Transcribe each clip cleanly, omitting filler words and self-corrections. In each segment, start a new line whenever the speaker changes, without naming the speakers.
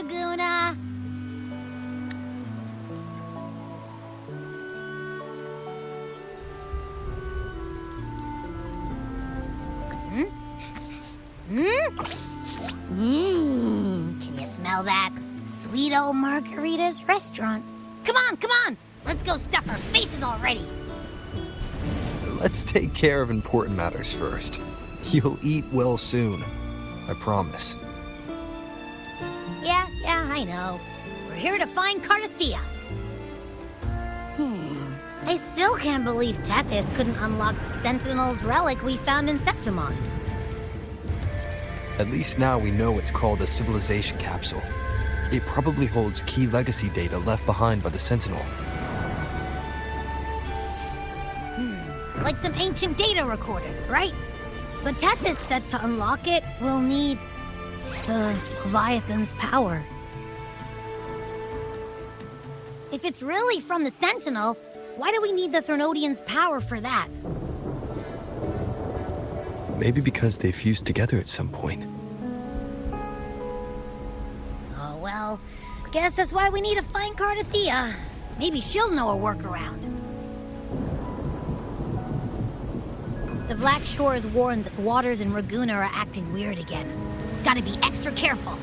Laguna. Can you smell that? Sweet old Margarita's restaurant. Come on! Let's go stuff our faces already.
Let's take care of important matters first. You'll eat well soon. I promise.
Yeah, I know. We're here to find Cardathea. I still can't believe Tethys couldn't unlock the Sentinel's relic we found in Septimon.
At least now we know it's called a civilization capsule. It probably holds key legacy data left behind by the Sentinel.
Like some ancient data recorder, right? But Tethys said to unlock it, we'll need the Leviathan's power. If it's really from the Sentinel, why do we need the Threnodian's power for that?
Maybe because they fused together at some point.
Oh, well, guess that's why we need to find Cardathea. Maybe she'll know a workaround. The Black Shore is warned that the waters in Raguna are acting weird again. Gotta be extra careful.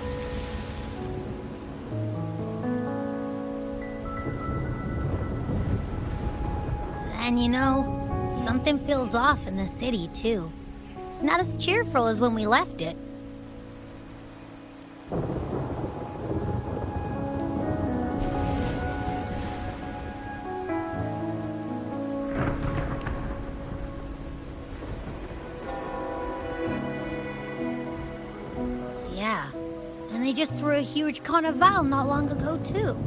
And you know, something feels off in the city, too. It's not as cheerful as when we left it. Yeah, and they just threw a huge carnival not long ago, too.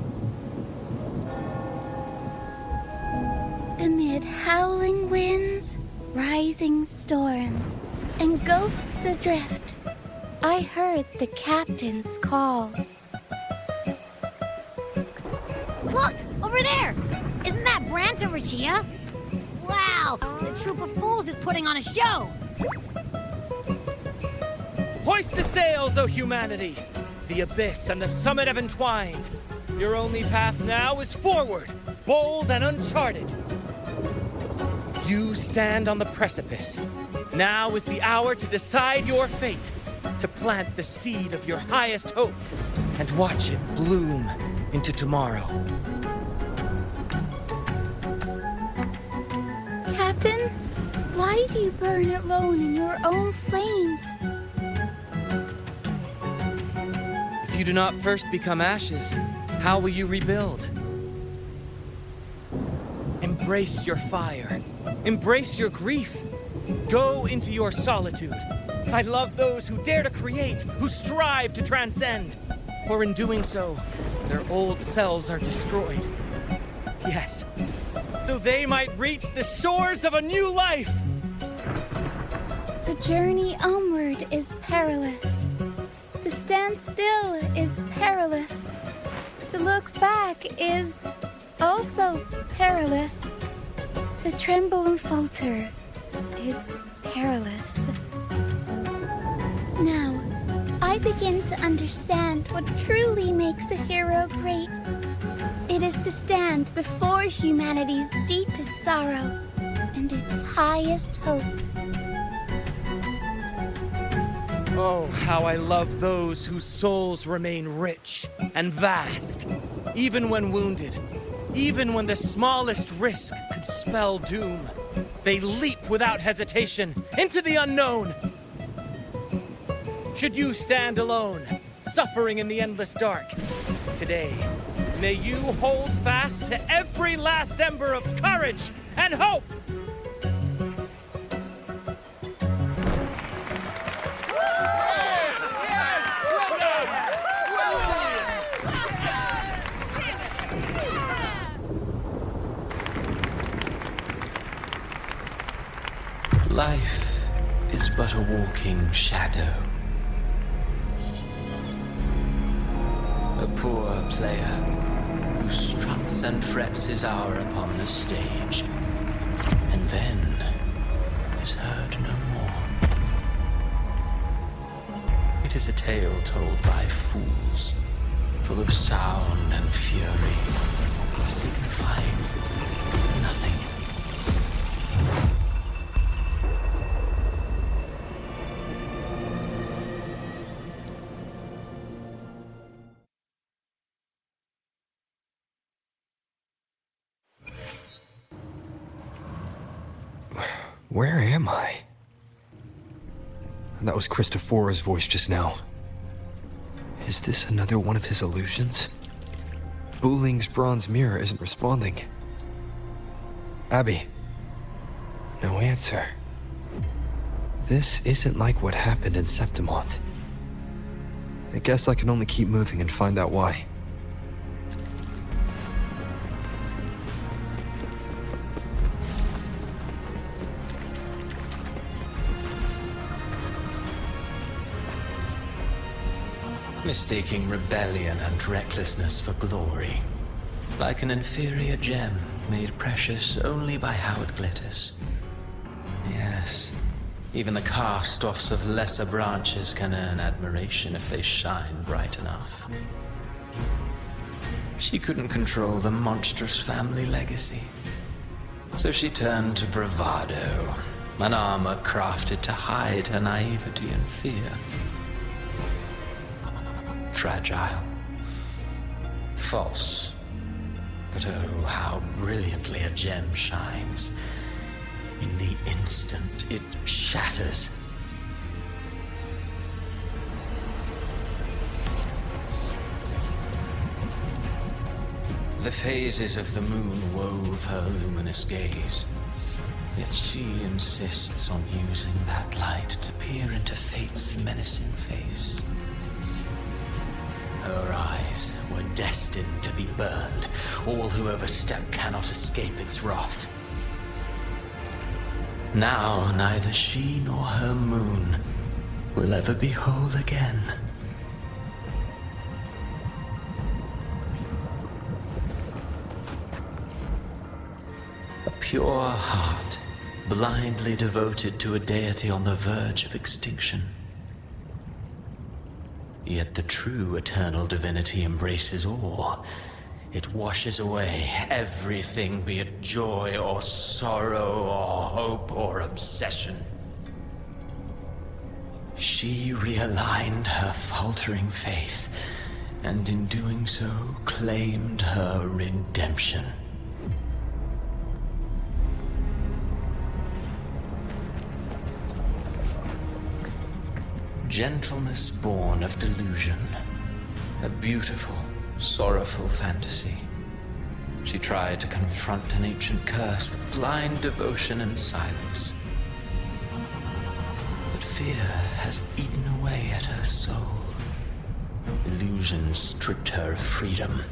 Amid howling winds, rising storms, and goats adrift, I heard the captain's call.
Look! Over there! Isn't that Brant and Regia? Wow! The troop of fools is putting on a show!
Hoist the sails, O humanity! The abyss and the summit have entwined. Your only path now is forward, bold and uncharted. You stand on the precipice. Now is the hour to decide your fate, to plant the seed of your highest hope, and watch it bloom into tomorrow.
Captain, why do you burn alone in your own flames?
If you do not first become ashes, how will you rebuild? Embrace your fire. Embrace your grief. Go into your solitude. I love those who dare to create, who strive to transcend. For in doing so, their old selves are destroyed. Yes, so they might reach the shores of a new life.
The journey onward is perilous. To stand still is perilous. To look back is also perilous. To tremble and falter is perilous. Now, I begin to understand what truly makes a hero great. It is to stand before humanity's deepest sorrow and its highest hope.
Oh, how I love those whose souls remain rich and vast, even when wounded. Even when the smallest risk could spell doom, they leap without hesitation into the unknown. Should you stand alone, suffering in the endless dark, today, may you hold fast to every last ember of courage and hope.
Life is but a walking shadow. A poor player who struts and frets his hour upon the stage, and then is heard no more. It is a tale told by fools, full of sound and fury, signifying nothing.
Where am I? That was Christophora's voice just now. Is this another one of his illusions? Buling's bronze mirror isn't responding. Abby. No answer. This isn't like what happened in Septimont. I guess I can only keep moving and find out why.
Mistaking rebellion and recklessness for glory. Like an inferior gem, made precious only by how it glitters. Yes, even the cast-offs of lesser branches can earn admiration if they shine bright enough. She couldn't control the monstrous family legacy. So she turned to bravado, an armor crafted to hide her naivety and fear. Fragile. False. But oh, how brilliantly a gem shines. In the instant it shatters. The phases of the moon wove her luminous gaze. Yet she insists on using that light to peer into fate's menacing face. Her eyes were destined to be burned. All who overstep cannot escape its wrath. Now neither she nor her moon will ever be whole again. A pure heart, blindly devoted to a deity on the verge of extinction. Yet the true eternal divinity embraces all. It washes away everything, be it joy or sorrow or hope or obsession. She realigned her faltering faith, and in doing so claimed her redemption. Gentleness born of delusion. A beautiful, sorrowful fantasy. She tried to confront an ancient curse with blind devotion and silence. But fear has eaten away at her soul. Illusion stripped her of freedom,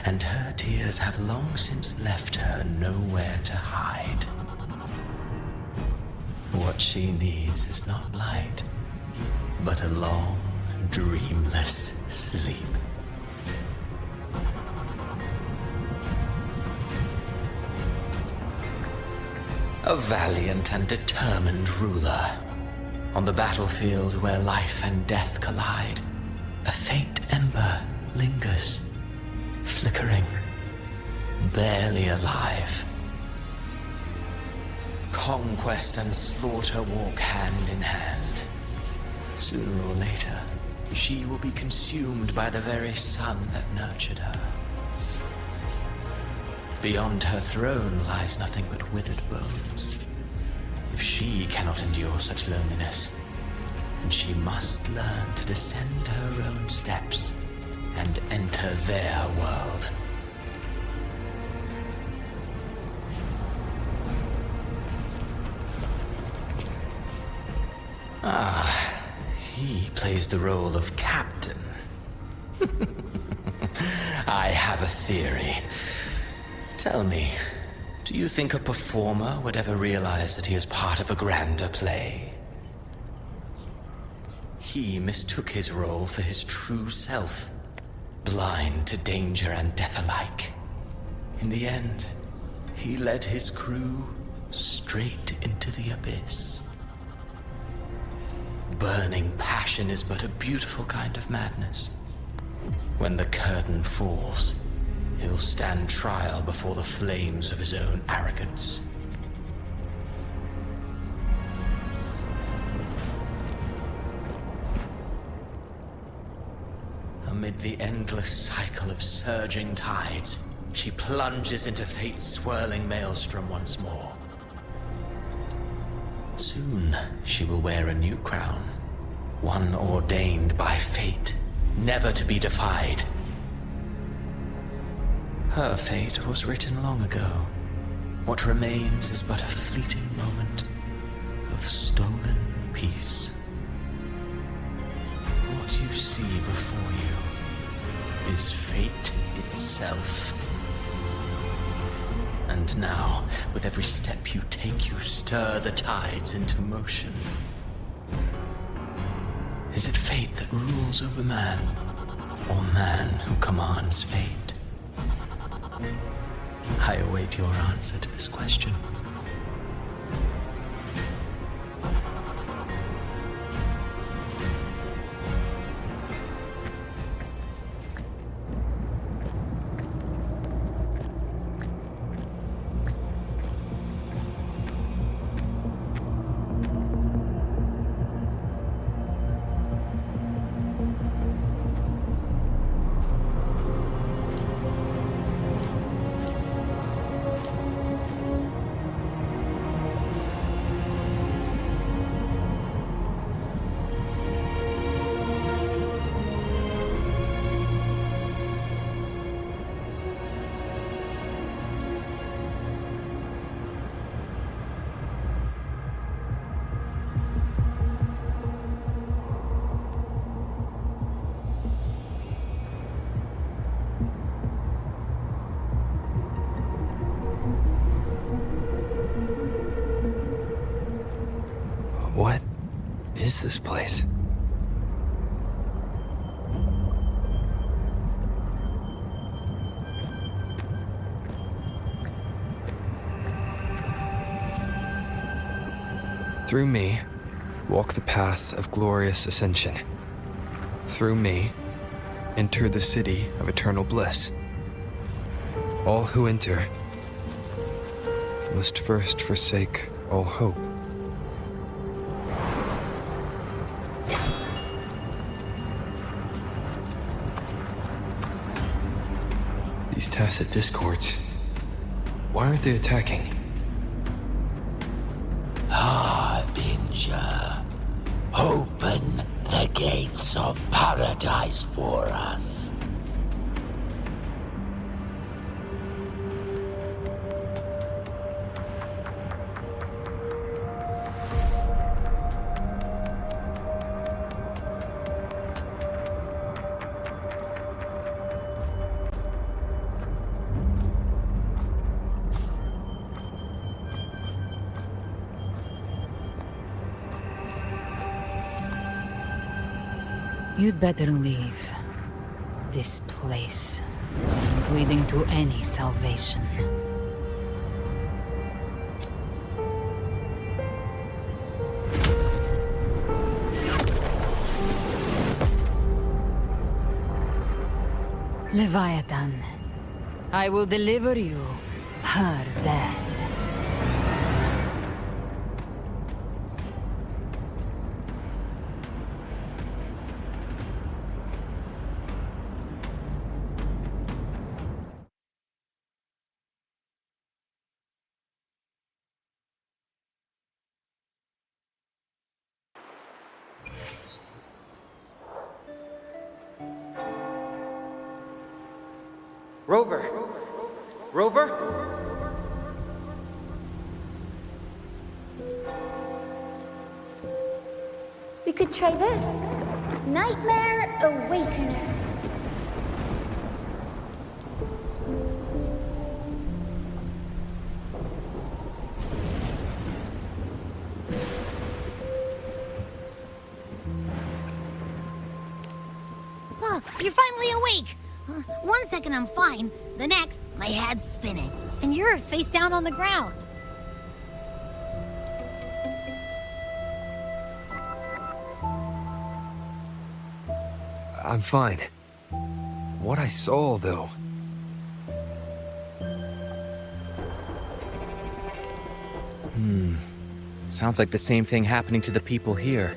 and her tears have long since left her nowhere to hide. What she needs is not light, but a long, dreamless sleep. A valiant and determined ruler. On the battlefield where life and death collide, a faint ember lingers, flickering, barely alive. Conquest and slaughter walk hand in hand. Sooner or later, she will be consumed by the very sun that nurtured her. Beyond her throne lies nothing but withered bones. If she cannot endure such loneliness, then she must learn to descend her own steps and enter their world. He plays the role of captain. I have a theory. Tell me, do you think a performer would ever realize that he is part of a grander play? He mistook his role for his true self, blind to danger and death alike. In the end, he led his crew straight into the abyss. Burning passion is but a beautiful kind of madness. When the curtain falls, he'll stand trial before the flames of his own arrogance. Amid the endless cycle of surging tides, she plunges into fate's swirling maelstrom once more. Soon, she will wear a new crown, one ordained by fate, never to be defied. Her fate was written long ago. What remains is but a fleeting moment of stolen peace. What you see before you is fate itself. And now, with every step you take, you stir the tides into motion. Is it fate that rules over man, or man who commands fate? I await your answer to this question.
What is this place? Through me, walk the path of glorious ascension. Through me, enter the city of eternal bliss. All who enter must first forsake all hope. These tacit discords, why aren't they attacking?
Harbinger, open the gates of paradise for us.
You'd better leave. This place isn't leading to any salvation. Leviathan, I will deliver you her death.
Rover! Rover?
We could try this. Nightmare Awakener.
Oh, you're finally awake! 1 second I'm fine, the next, my head's spinning, and you're face down on the ground.
I'm fine. What I saw, though.
Sounds like the same thing happening to the people here.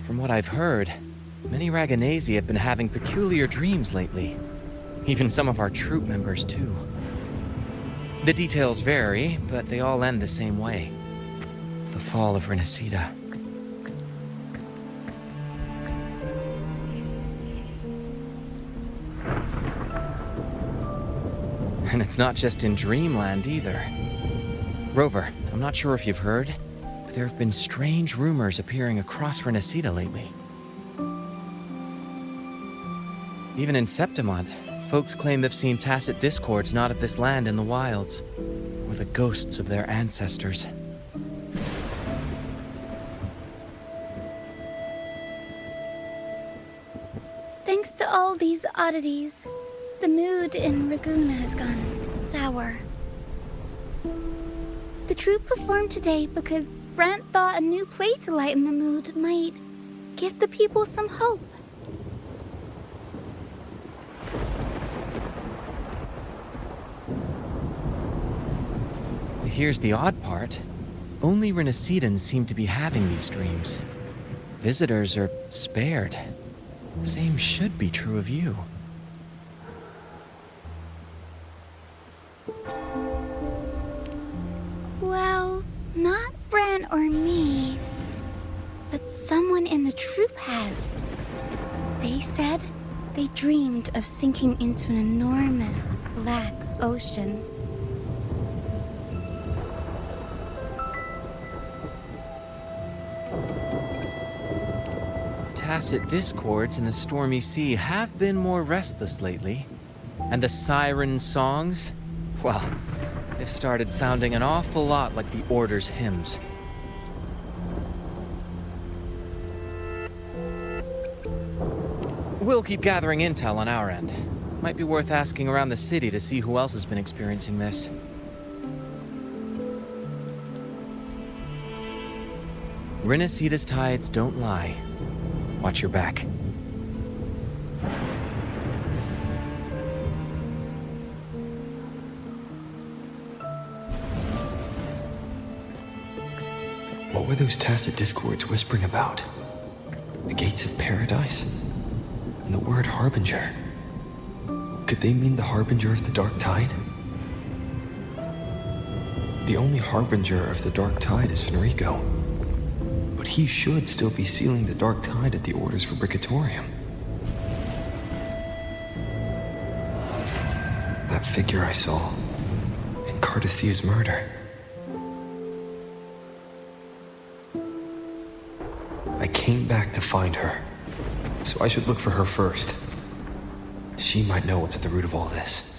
From what I've heard, many Raganesi have been having peculiar dreams lately. Even some of our troop members, too. The details vary, but they all end the same way. The fall of Renacida. And it's not just in Dreamland either. Rover, I'm not sure if you've heard, but there have been strange rumors appearing across Renacida lately. Even in Septimont, folks claim they've seen tacit discords not of this land in the wilds, or the ghosts of their ancestors.
Thanks to all these oddities, the mood in Raguna has gone sour. The troupe performed today because Brant thought a new play to lighten the mood might give the people some hope.
Here's the odd part. Only Renacidans seem to be having these dreams. Visitors are spared. The same should be true of you.
Well, not Bran or me, but someone in the troupe has. They said they dreamed of sinking into an enormous black ocean.
Tacit discords in the stormy sea have been more restless lately. And the siren songs, well, they've started sounding an awful lot like the Order's hymns. We'll keep gathering intel on our end. Might be worth asking around the city to see who else has been experiencing this. Renacida's tides don't lie. Watch your back.
What were those tacit discords whispering about? The gates of paradise? And the word harbinger? Could they mean the harbinger of the dark tide? The only harbinger of the dark tide is Fenrico. But he should still be sealing the dark tide at the orders for Brigatorium. That figure I saw in Cardathia's murder. I came back to find her, so I should look for her first. She might know what's at the root of all this.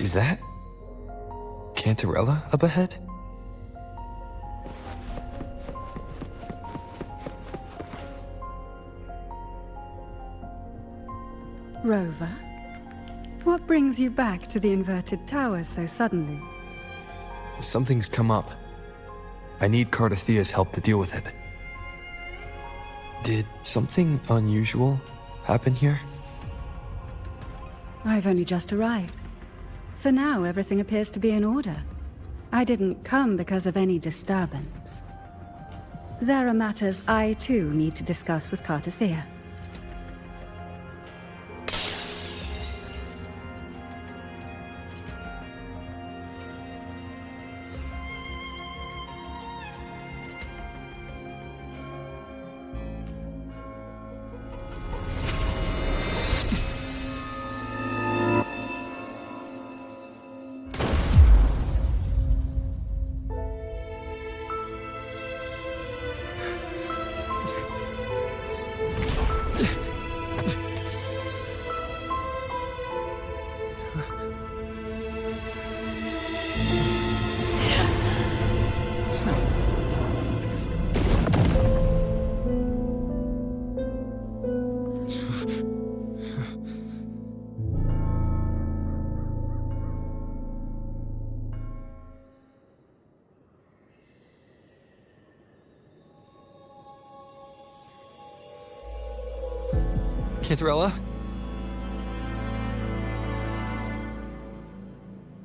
Is that Cantarella up ahead?
Rover, what brings you back to the inverted tower so suddenly?
Something's come up. I need Cardathea's help to deal with it. Did something unusual happen here?
I've only just arrived. For now, everything appears to be in order. I didn't come because of any disturbance. There are matters I too need to discuss with Cardathea.
Cantarella?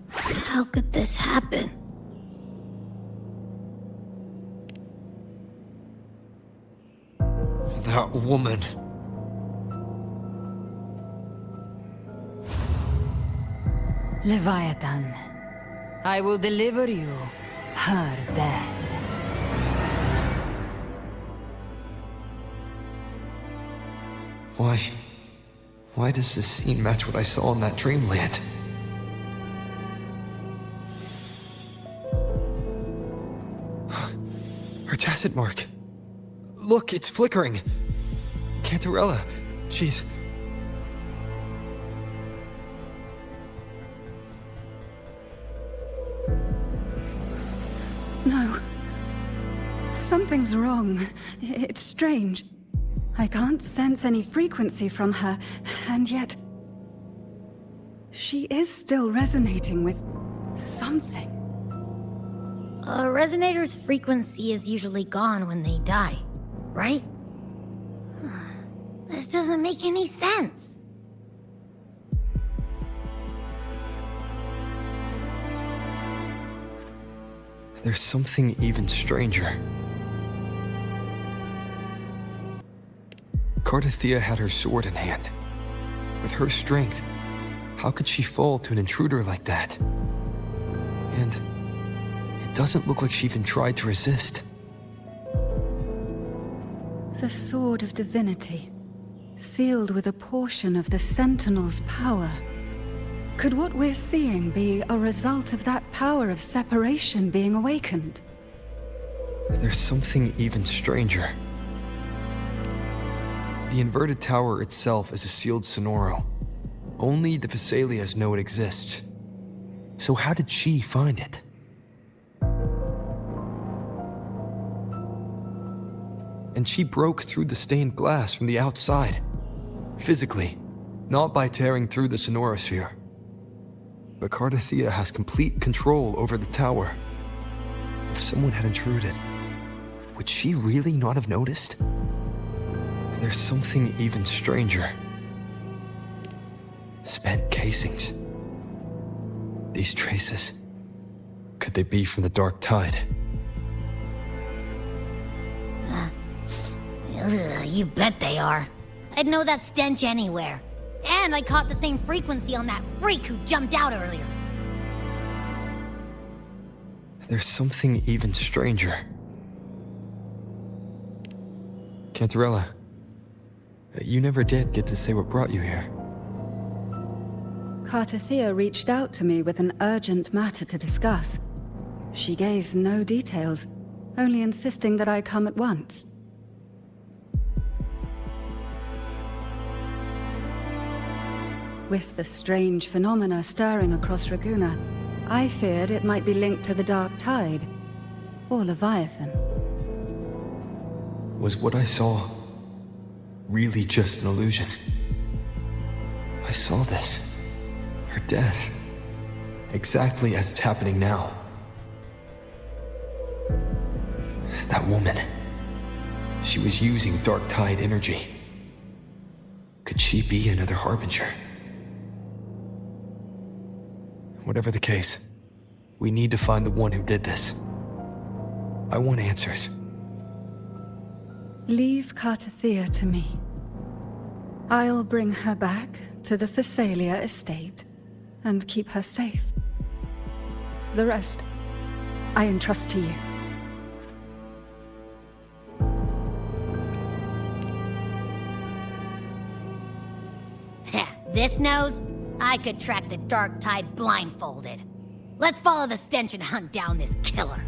How could this happen?
That woman.
Leviathan, I will deliver you her death.
Why does this scene match what I saw in that dreamland? Her tacit mark. Look, it's flickering. Cantarella, she's...
No. Something's wrong. It's strange. I can't sense any frequency from her, and yet... she is still resonating with something.
A resonator's frequency is usually gone when they die, right? This doesn't make any sense.
There's something even stranger. Cardathea had her sword in hand. With her strength, how could she fall to an intruder like that? And it doesn't look like she even tried to resist.
The Sword of Divinity, sealed with a portion of the Sentinel's power. Could what we're seeing be a result of that power of separation being awakened?
There's something even stranger. The inverted tower itself is a sealed Sonoro. Only the Vesalias know it exists. So how did she find it? And she broke through the stained glass from the outside. Physically, not by tearing through the Sonorosphere. But Cardathea has complete control over the tower. If someone had intruded, would she really not have noticed? There's something even stranger. Spent casings. These traces, could they be from the Dark Tide?
You bet they are. I'd know that stench anywhere. And I caught the same frequency on that freak who jumped out earlier.
There's something even stranger. Cantarella, you never did get to say what brought you here.
Cardathea reached out to me with an urgent matter to discuss. She gave no details, only insisting that I come at once. With the strange phenomena stirring across Raguna, I feared it might be linked to the Dark Tide, or Leviathan.
Was what I saw really just an illusion? I saw this. Her death. Exactly as it's happening now. That woman. She was using Dark Tide energy. Could she be another Harbinger? Whatever the case, we need to find the one who did this. I want answers.
Leave Cartathea to me. I'll bring her back to the Phasalia estate and keep her safe. The rest, I entrust to you.
This nose? I could track the Dark Tide blindfolded. Let's follow the stench and hunt down this killer.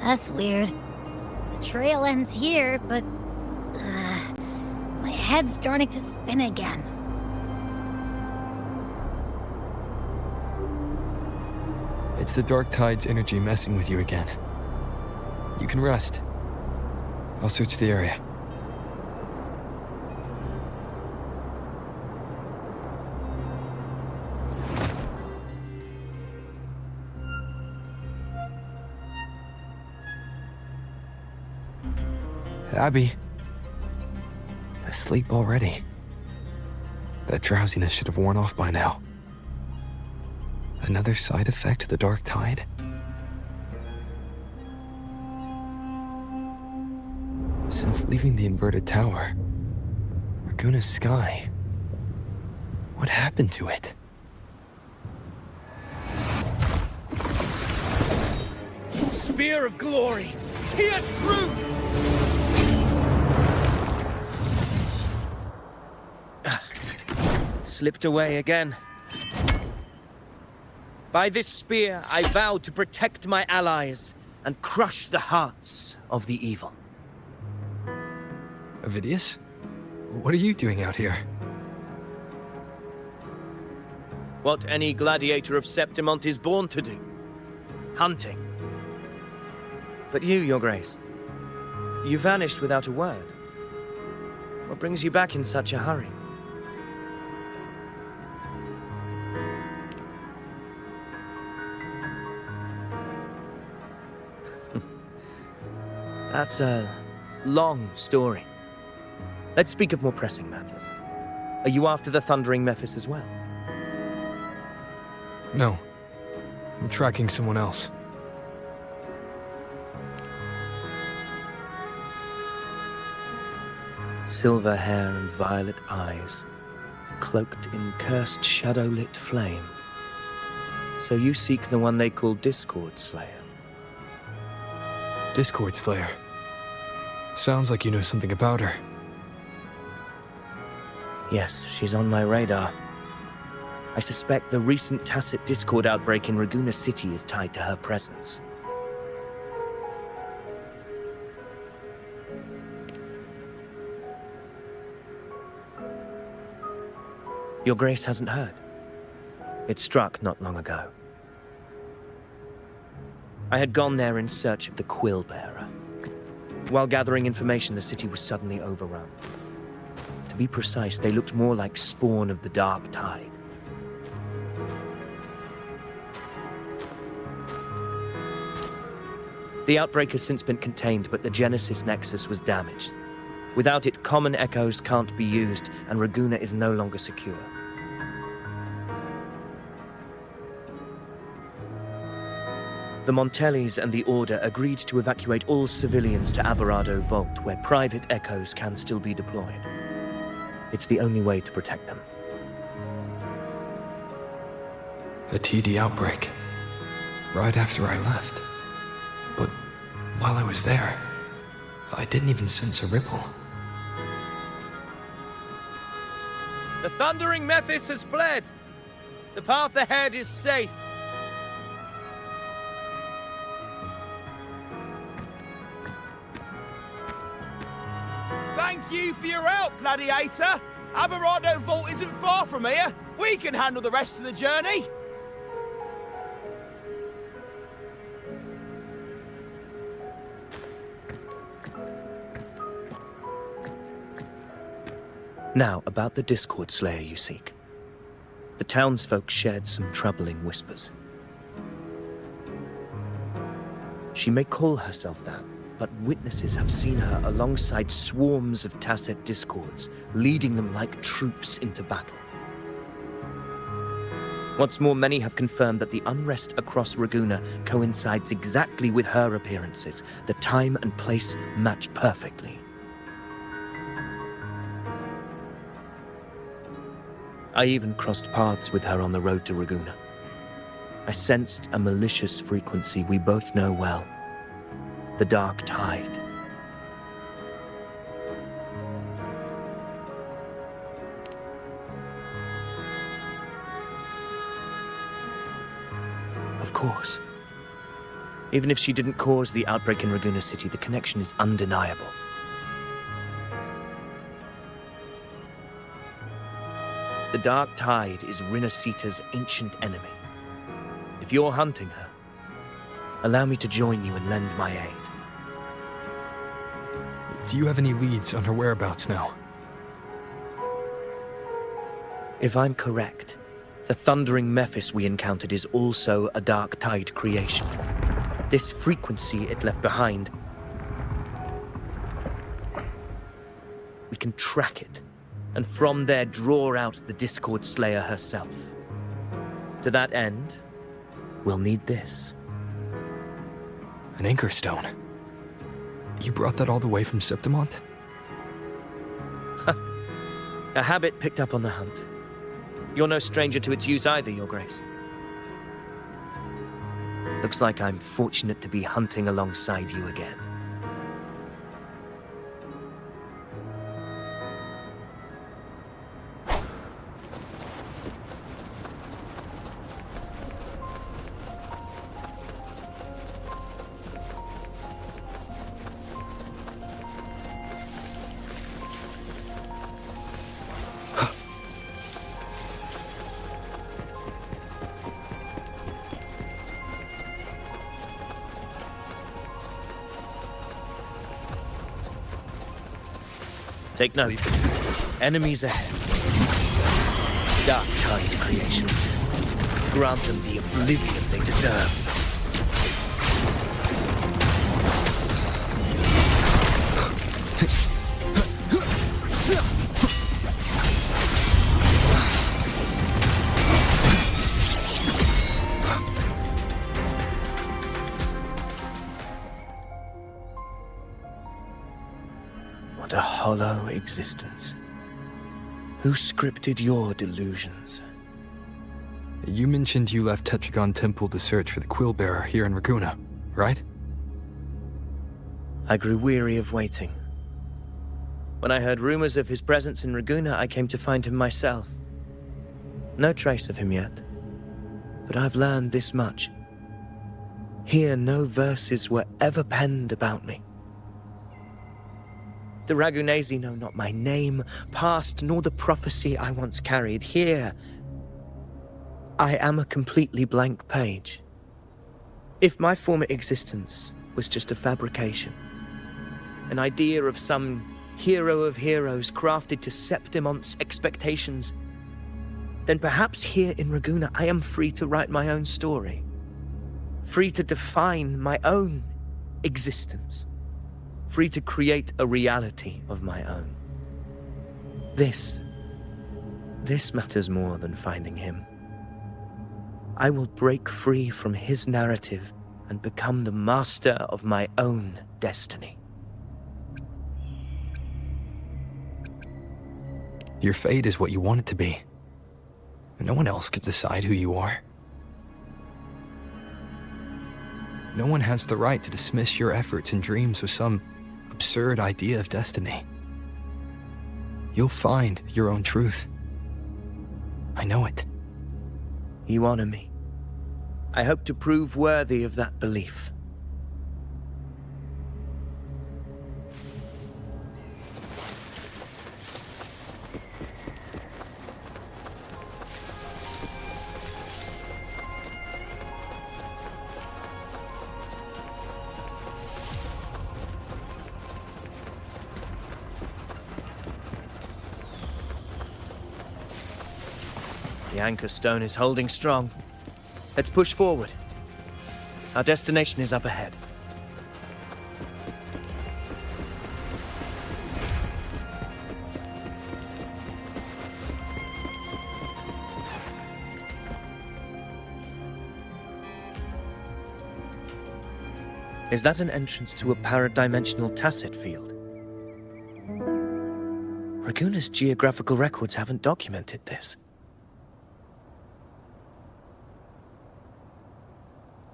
That's weird. The trail ends here, but... my head's starting to spin again.
It's the Dark Tide's energy messing with you again. You can rest. I'll search the area. Abby. Asleep already. That drowsiness should have worn off by now. Another side effect of the Dark Tide? Since leaving the inverted tower, Raguna's sky. What happened to it?
Spear of glory! Pierce through! Slipped away again. By this spear, I vow to protect my allies and crush the hearts of the evil.
Avidius? What are you doing out here?
What any gladiator of Septimont is born to do. Hunting. But you, Your Grace, you vanished without a word. What brings you back in such a hurry? That's a long story. Let's speak of more pressing matters. Are you after the Thundering Mephis as well?
No. I'm tracking someone else.
Silver hair and violet eyes, cloaked in cursed shadow-lit flame. So you seek the one they call Discord Slayer.
Discord Slayer. Sounds like you know something about her.
Yes, she's on my radar. I suspect the recent tacit Discord outbreak in Raguna City is tied to her presence. Your Grace hasn't heard. It struck not long ago. I had gone there in search of the Quill Bearer. While gathering information, the city was suddenly overrun. To be precise, they looked more like spawn of the Dark Tide. The outbreak has since been contained, but the Genesis Nexus was damaged. Without it, common echoes can't be used, and Raguna is no longer secure.
The Montellis and the Order agreed to evacuate all civilians to Alvarado Vault, where private echoes can still be deployed. It's the only way to protect them.
A TD outbreak. Right after I left. But while I was there, I didn't even sense a ripple.
The Thundering Mephis has fled. The path ahead is safe.
Thank you for your help, Gladiator. Alvarado Vault isn't far from here. We can handle the rest of the journey.
Now, about the Discord Slayer you seek. The townsfolk shared some troubling whispers. She may call herself that, but witnesses have seen her alongside swarms of Tasset Discords, leading them like troops into battle. What's more, many have confirmed that the unrest across Raguna coincides exactly with her appearances. The time and place match perfectly. I even crossed paths with her on the road to Raguna. I sensed a malicious frequency we both know well. The Dark Tide. Of course. Even if she didn't cause the outbreak in Raguna City, the connection is undeniable. The Dark Tide is Rinasita's ancient enemy. If you're hunting her, allow me to join you and lend my aid.
Do you have any leads on her whereabouts now?
If I'm correct, the Thundering Mephis we encountered is also a Dark Tide creation. This frequency it left behind, we can track it, and from there draw out the Discord Slayer herself. To that end, we'll need this.
An anchor stone. You brought that all the way from Septimont?
A habit picked up on the hunt. You're no stranger to its use either, Your Grace. Looks like I'm fortunate to be hunting alongside you again. Take note. Enemies ahead. Dark Tide creations. Grant them the oblivion they deserve. What a hollow existence. Who scripted your delusions?
You mentioned you left Tetragon Temple to search for the Quill Bearer here in Raguna, right?
I grew weary of waiting. When I heard rumors of his presence in Raguna, I came to find him myself. No trace of him yet, but I've learned this much. Here, no verses were ever penned about me. The Ragunesi know not my name, past, nor the prophecy I once carried. Here, I am a completely blank page. If my former existence was just a fabrication, an idea of some hero of heroes crafted to Septimont's expectations, then perhaps here in Raguna I am free to write my own story, free to define my own existence, free to create a reality of my own. This matters more than finding him. I will break free from his narrative and become the master of my own destiny.
Your fate is what you want it to be. No one else could decide who you are. No one has the right to dismiss your efforts and dreams with some absurd idea of destiny. You'll find your own truth. I know it.
You honor me. I hope to prove worthy of that belief. The anchor stone is holding strong. Let's push forward. Our destination is up ahead. Is that an entrance to a paradimensional tacit field? Raguna's geographical records haven't documented this.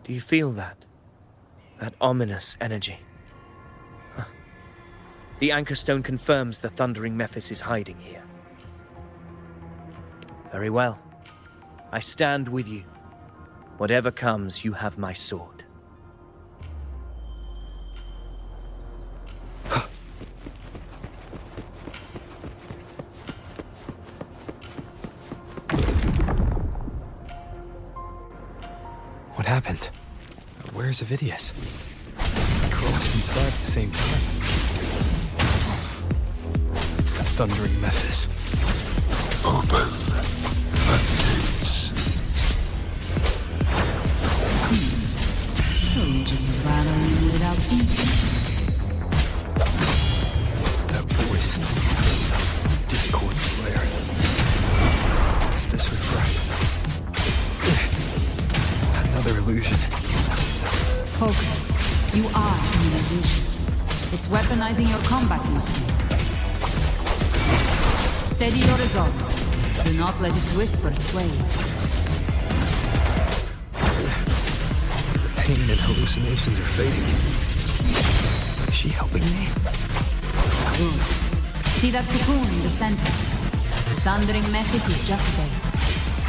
Do you feel that? That ominous energy? Huh. The anchor stone confirms the thundering Mephis is hiding here. Very well. I stand with you. Whatever comes, you have my sword.
What happened? Where's Avidius? We crossed inside at the same time. It's the thundering Mephis.
Open the gates.
So you just battling without thinking.
That voice. Discord Slayer. Is this her threat? Another illusion.
Focus. You are an illusion. It's weaponizing your combat instincts. Steady your resolve. Do not let its whisper sway you.
The pain and hallucinations are fading. Is she helping me?
Good. See that cocoon in the center? The thundering Mephis is just there.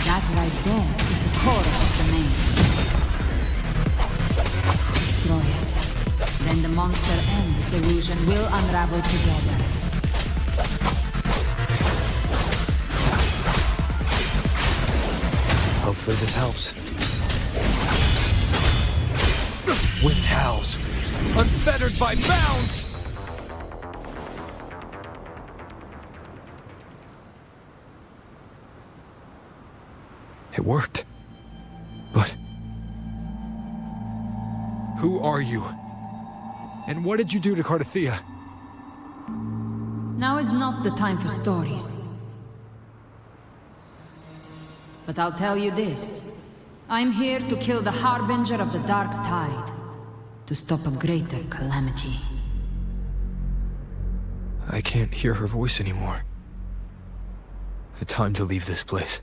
That right there is the core of this domain. Destroy it. Then the monster and this illusion will unravel together.
Hopefully this helps. Wind howls. Unfettered by bounds! It worked. But... who are you? And what did you do to Cardathea?
Now is not the time for stories. But I'll tell you this. I'm here to kill the Harbinger of the Dark Tide. To stop a greater calamity.
I can't hear her voice anymore. Time to leave this place.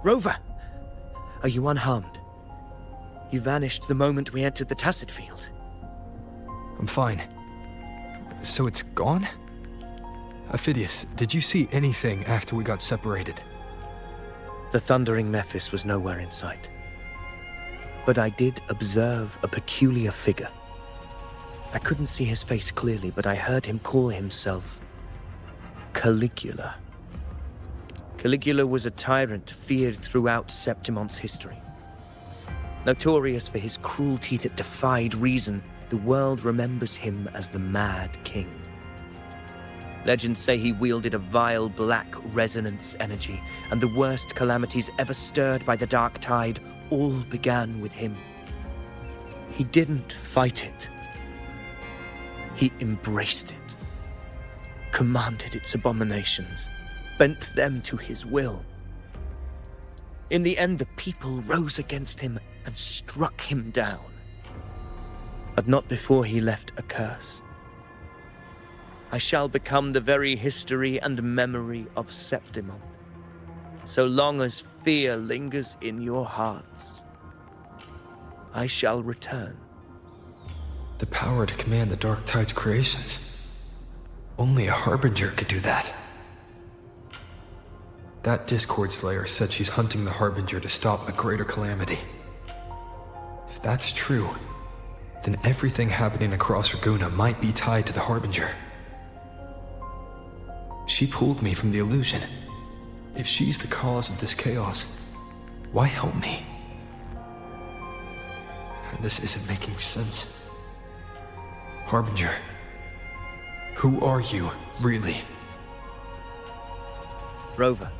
Rover! Are you unharmed? You vanished the moment we entered the Tacit Field.
I'm fine. So it's gone? Aphidius, did you see anything after we got separated?
The thundering Mephis was nowhere in sight. But I did observe a peculiar figure. I couldn't see his face clearly, but I heard him call himself Caligula. Caligula was a tyrant feared throughout Septimon's history. Notorious for his cruelty that defied reason, the world remembers him as the Mad King. Legends say he wielded a vile black resonance energy, and the worst calamities ever stirred by the Dark Tide all began with him. He didn't fight it. He embraced it, commanded its abominations, bent them to his will. In the end, the people rose against him and struck him down. But not before he left a curse. I shall become the very history and memory of Septimond, so long as fear lingers in your hearts. I shall return.
The power to command the Dark Tide's creations. Only a Harbinger could do that. That Discord Slayer said she's hunting the Harbinger to stop a greater calamity. If that's true, then everything happening across Raguna might be tied to the Harbinger. She pulled me from the illusion. If she's the cause of this chaos, why help me? And this isn't making sense. Harbinger, who are you, really?
Rover,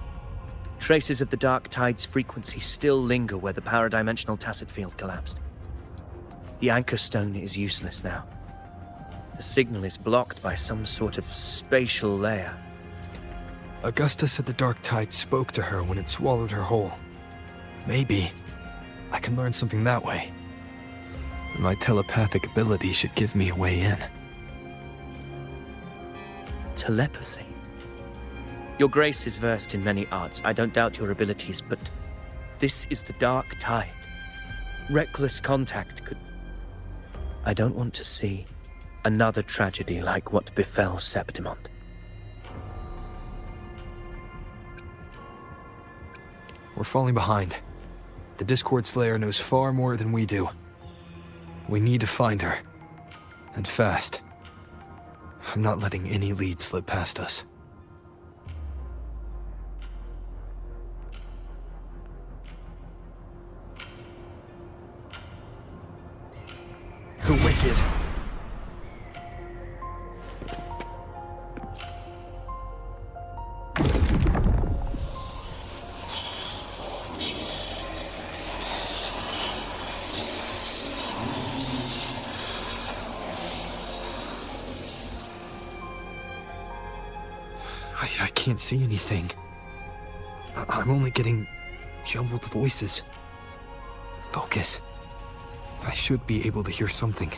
traces of the Dark Tide's frequency still linger where the paradimensional tacit field collapsed. The anchor stone is useless now. The signal is blocked by some sort of spatial layer.
Augusta said the Dark Tide spoke to her when it swallowed her whole. Maybe I can learn something that way. My telepathic ability should give me a way in.
Telepathy? Your Grace is versed in many arts. I don't doubt your abilities, but this is the Dark Tide. Reckless contact could... I don't want to see another tragedy like what befell Septimond.
We're falling behind. The Discord Slayer knows far more than we do. We need to find her. And fast. I'm not letting any lead slip past us. The Wicked. I can't see anything. I'm only getting jumbled voices. Focus. I should be able to hear something.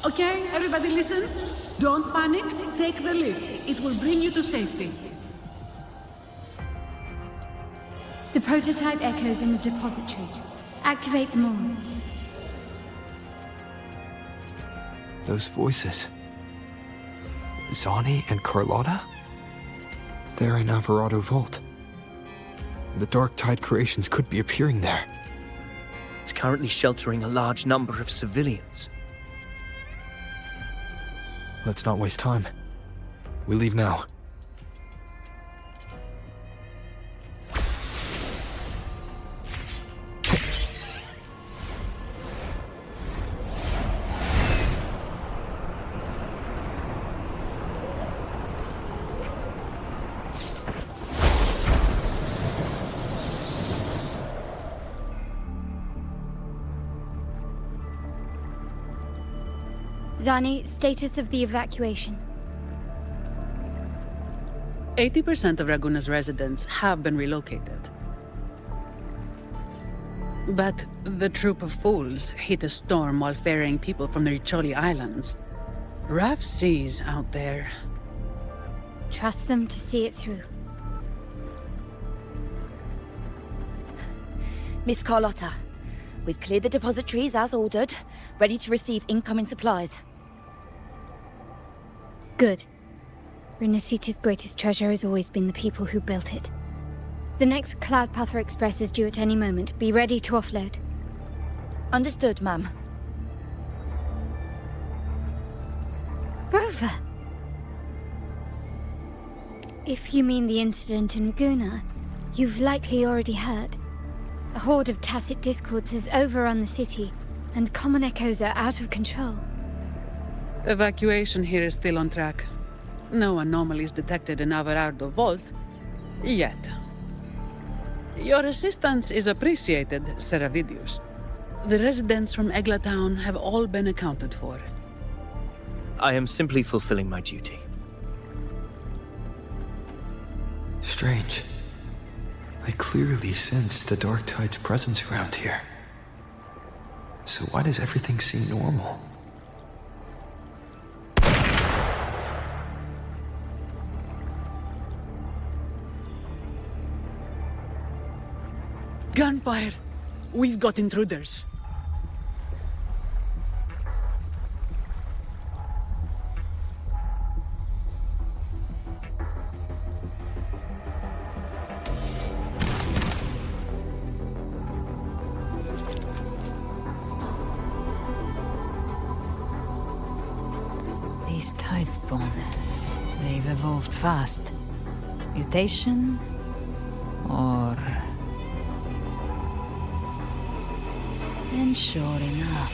Okay, everybody listen. Don't panic. Take the lift. It will bring you to safety.
The prototype echoes in the depositories. Activate them all.
Those voices. Zani and Carlotta? They're in Alvarado Vault. The Dark Tide creations could be appearing there.
It's currently sheltering a large number of civilians.
Let's not waste time. We leave now.
Zani, status of the evacuation.
80% of Raguna's residents have been relocated. But the troop of fools hit a storm while ferrying people from the Riccioli Islands. Rough seas out there.
Trust them to see it through.
Miss Carlotta, we've cleared the depositories as ordered, ready to receive incoming supplies.
Good. Renacita's greatest treasure has always been the people who built it. The next Cloudpather Express is due at any moment. Be ready to offload.
Understood, ma'am.
Rover! If you mean the incident in Raguna, you've likely already heard. A horde of tacit discords has overrun the city, and common echoes are out of control.
Evacuation here is still on track. No anomalies detected in Averardo Vault. Yet. Your assistance is appreciated, Seravidius. The residents from Eglatown have all been accounted for.
I am simply fulfilling my duty.
Strange. I clearly sense the Dark Tide's presence around here. So why does everything seem normal?
Gunfire! We've got intruders.
These Tidespawn, they've evolved fast. Mutation? Or... And sure enough...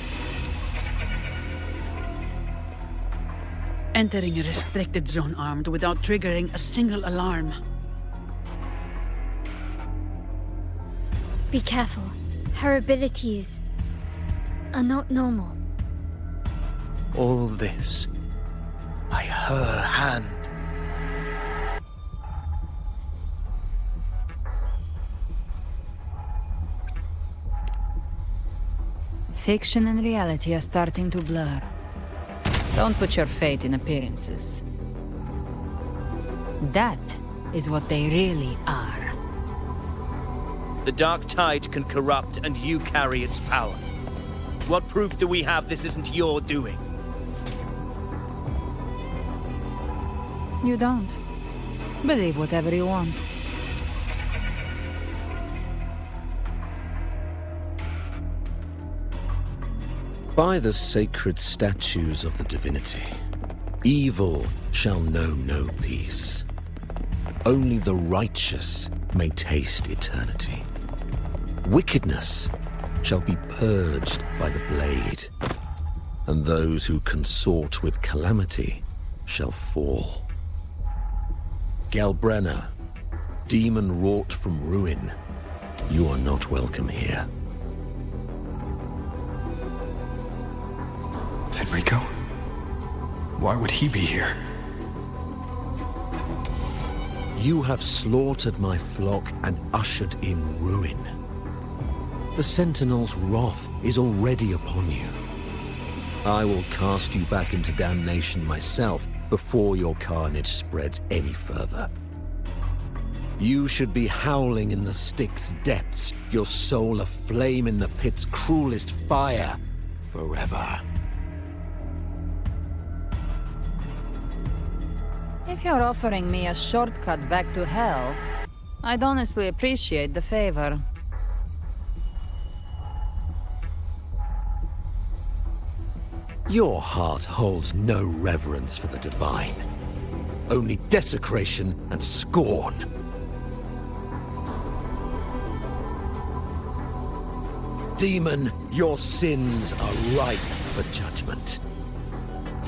Entering a restricted zone armed without triggering a single alarm.
Be careful. Her abilities are not normal.
All this by her hand.
Fiction and reality are starting to blur. Don't put your faith in appearances. That is what they really are.
The Dark Tide can corrupt, and you carry its power. What proof do we have this isn't your doing?
You don't. Believe whatever you want.
By the sacred statues of the Divinity, evil shall know no peace. Only the righteous may taste eternity. Wickedness shall be purged by the blade, and those who consort with calamity shall fall. Galbrenna, demon wrought from ruin, you are not welcome here.
Fenrico? Why would he be here?
You have slaughtered my flock and ushered in ruin. The Sentinel's wrath is already upon you. I will cast you back into damnation myself before your carnage spreads any further. You should be howling in the Styx's depths, your soul aflame in the pit's cruelest fire, forever.
If you're offering me a shortcut back to hell, I'd honestly appreciate the favor.
Your heart holds no reverence for the divine. Only desecration and scorn. Demon, your sins are ripe for judgment.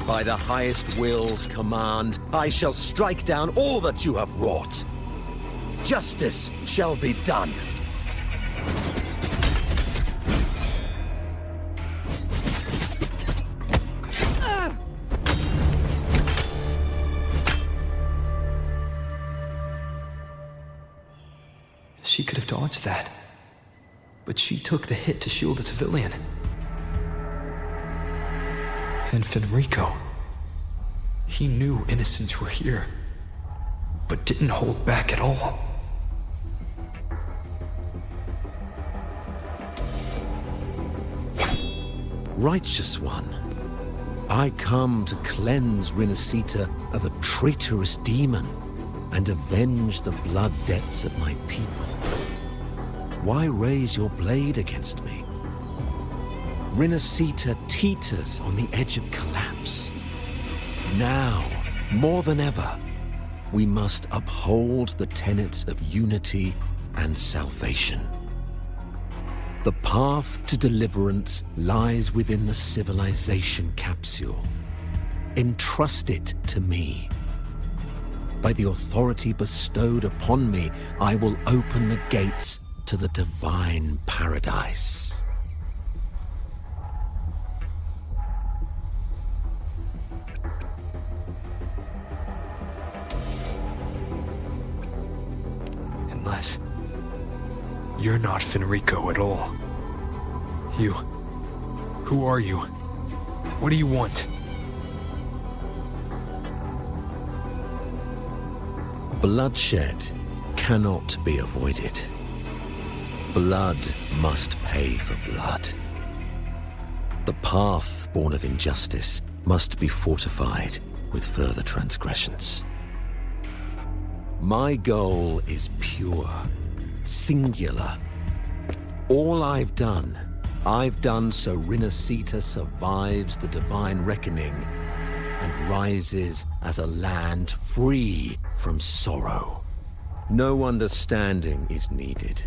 By the highest will's command, I shall strike down all that you have wrought. Justice shall be done.
She could have dodged that. But she took the hit to shield a civilian. And Fenrico. He knew innocents were here, but didn't hold back at all.
Righteous One, I come to cleanse Rinascita of a traitorous demon and avenge the blood debts of my people. Why raise your blade against me? Rinascita teeters on the edge of collapse. Now, more than ever, we must uphold the tenets of unity and salvation. The path to deliverance lies within the civilization capsule. entrust it to me. By the authority bestowed upon me, I will open the gates to the divine paradise.
Unless you're not Fenrico at all. Who are you? What do you want?
Bloodshed cannot be avoided. Blood must pay for blood. The path born of injustice must be fortified with further transgressions. My goal is pure, singular. All I've done so Rinascita survives the divine reckoning and rises as a land free from sorrow. No understanding is needed,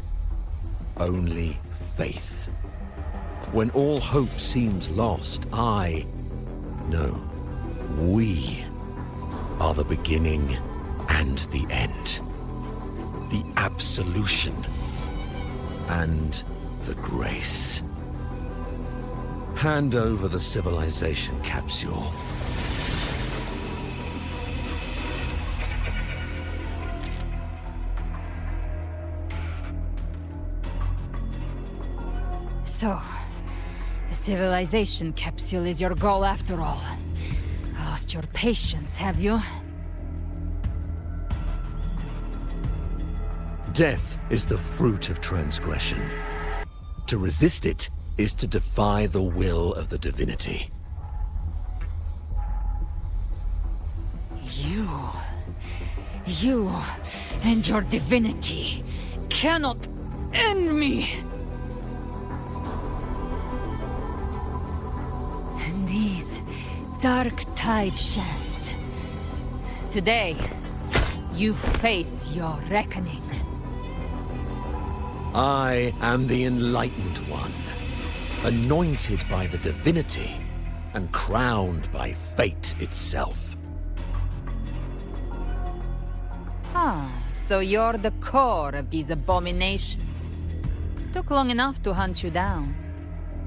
only faith. When all hope seems lost, we are the beginning and the end. The absolution and the grace. Hand over the civilization capsule.
So, the civilization capsule is your goal after all. Lost your patience, have you?
Death is the fruit of transgression. To resist it is to defy the will of the Divinity.
You and your divinity cannot end me! And these dark tide shams. Today, you face your reckoning.
I am the Enlightened One, anointed by the Divinity and crowned by fate itself.
So you're the core of these abominations. Took long enough to hunt you down.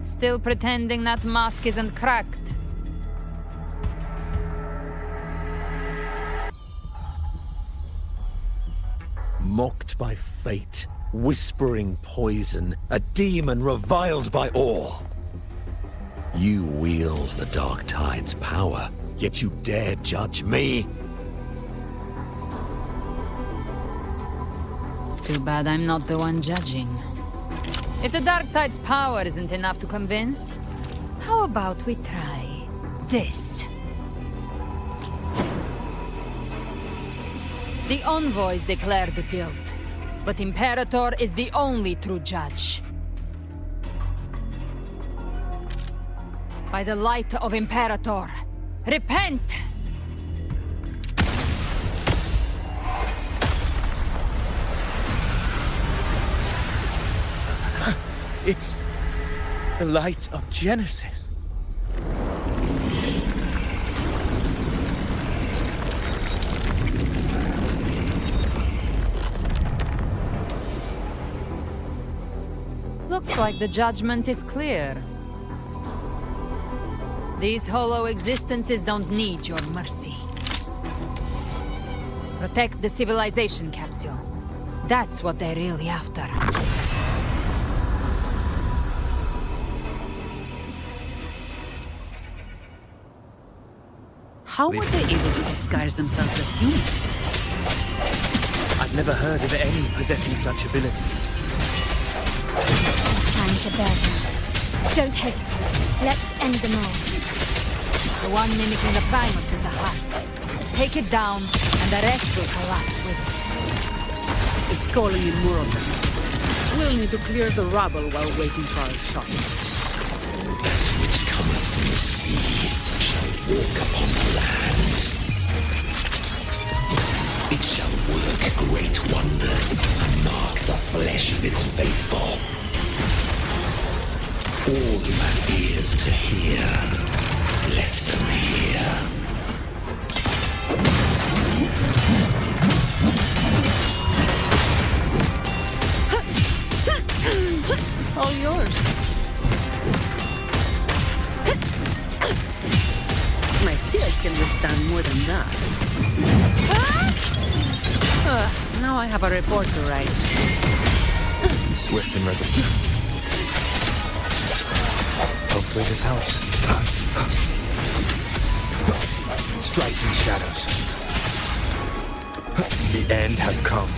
Still pretending that mask isn't cracked.
Mocked by fate, whispering poison, a demon reviled by all. You wield the Dark Tide's power, yet you dare judge me?
It's too bad I'm not the one judging. If the Dark Tide's power isn't enough to convince, how about we try this? The envoys declare the guilt, but Imperator is the only true judge. By the light of Imperator, repent!
It's the light of Genesis.
Looks like the judgment is clear. These hollow existences don't need your mercy. Protect the civilization capsule. That's what they're really after.
How were they able to disguise themselves as humans?
I've never heard of any possessing such ability.
Times are bad now. Don't hesitate. Let's end them all.
The one mimicking the Primus is the heart. Take it down, and the rest will collapse with it.
It's calling in more of them. We'll need to clear the rubble while waiting for our shot.
That which cometh from the sea shall walk upon the land. It shall work great wonders and mark the flesh of its faithful. All who have ears to hear, let them hear.
All yours. My shield can withstand more than that. Now I have a report to write.
Swift and resolute. Hopefully this helps. Striking shadows. The end has come.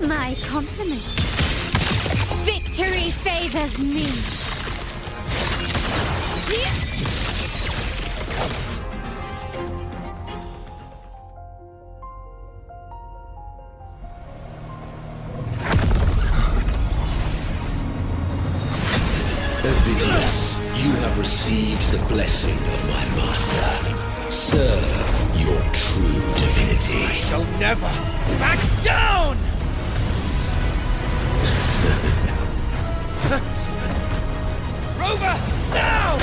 My compliments. Victory favors me.
Ovidius, you have received the blessing of my master. Serve your true divinity.
I shall never back down! Rover, now!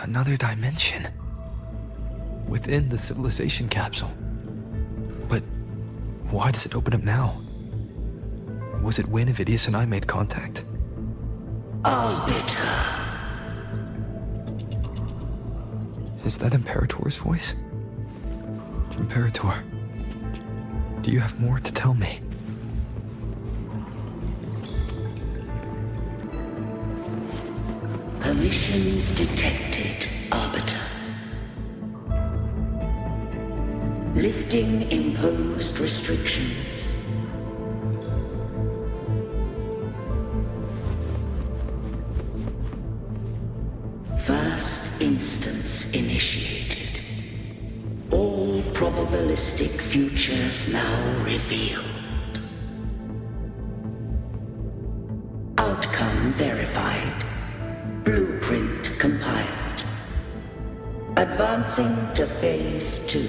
Another dimension. Within the civilization capsule. But why does it open up now? Was it when Ovidius and I made contact?
Arbiter.
Is that Imperator's voice? Imperator, do you have more to tell me?
Permissions detected, Arbiter. Lifting imposed restrictions. First instance initiated. All probabilistic futures now revealed. Outcome verified. Blueprint compiled. Advancing to Phase 2.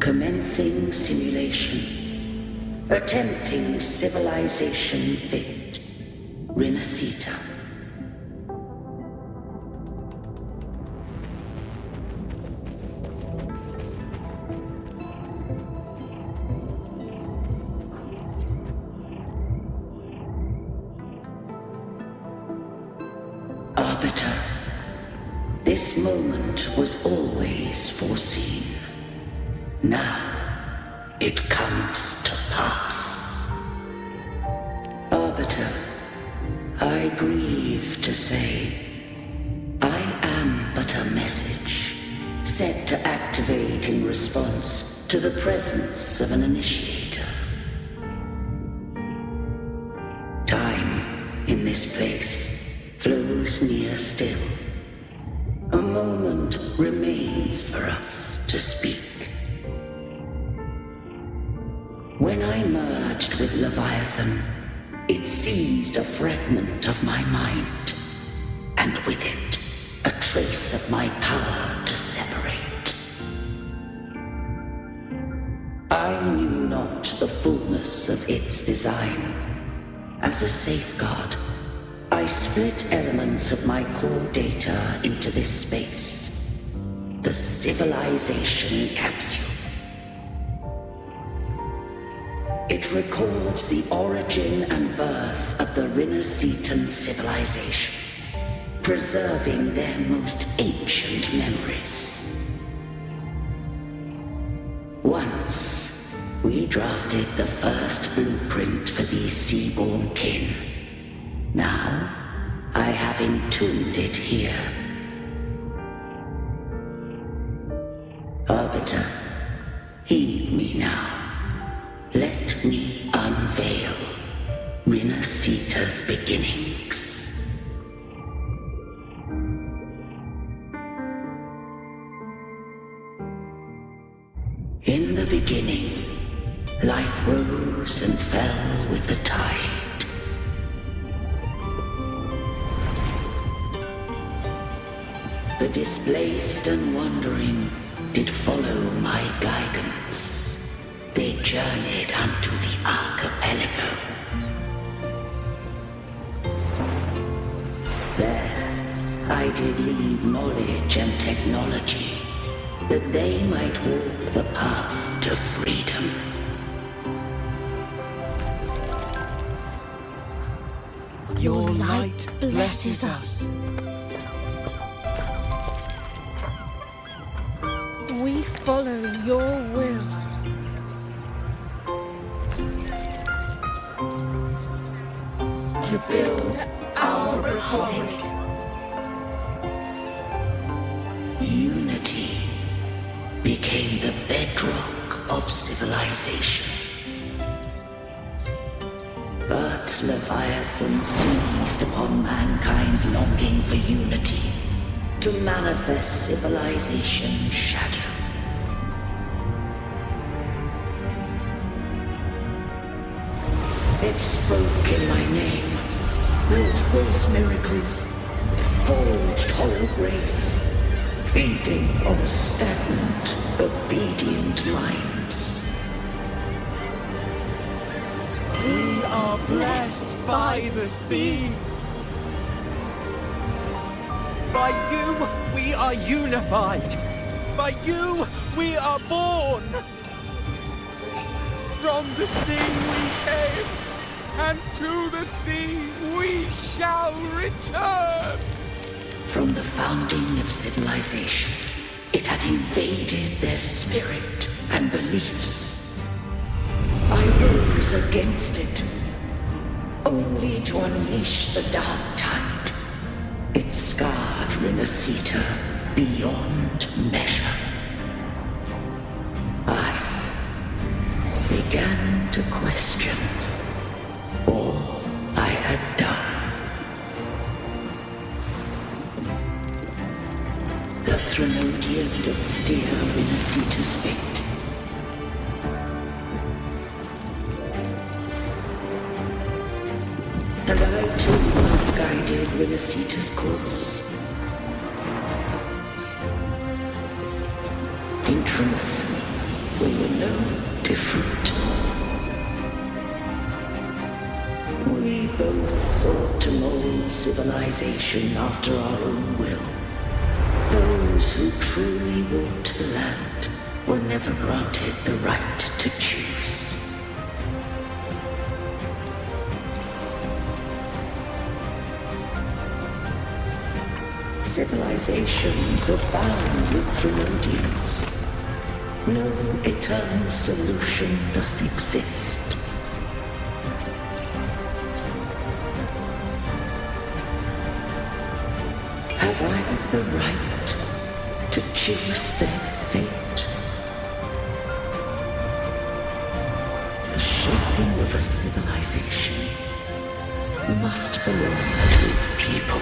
Commencing simulation. Attempting civilization fit. Renacita. Arbiter, this moment was always foreseen. Now, it comes to pass. Arbiter, I grieve to say, I am but a message, set to activate in response to the presence of an initiator. Time, in this place, flows near still. A moment remains for us to speak. When I merged with Leviathan, it seized a fragment of my mind, and with it, a trace of my power to separate. I knew not the fullness of its design. As a safeguard, I split elements of my core data into this space. The civilization capsule. It records the origin and birth of the Renacetan civilization, preserving their most ancient memories. Once, we drafted the first blueprint for these seaborn kin. Now, I have entombed it here. Arbiter, heed me now. Let me unveil Renacita's beginnings. In the beginning, life rose and fell with the tide. The displaced and wandering did follow my guidance. They journeyed unto the archipelago. There, I did leave knowledge and technology, that they might walk the path to freedom.
Your light blesses us.
We follow your will.
To build our republic. Unity became the bedrock of civilization. But Leviathan seized upon mankind's longing for unity to manifest civilization's shadow. It spoke in my name, wrought false miracles, forged hollow grace, feeding on stagnant, obedient minds.
We are blessed by the sea. By you, we are unified. By you, we are born. From the sea we came, and to the sea we shall return.
From the founding of civilization, it had invaded their spirit and beliefs. I rose against it, only to unleash the dark tide. It scarred Renacita beyond measure. I began to question all I had done. The Threnodian did steer Renacita's fate. And I too once guided Renacita's course. In truth, we were no different. We both sought to mold civilization after our own will. Those who truly walked the land were never granted the right to choose. Civilizations abound with Threnodians. No eternal solution doth exist. Have I the right to choose their fate? The shaping of a civilization must belong to its people.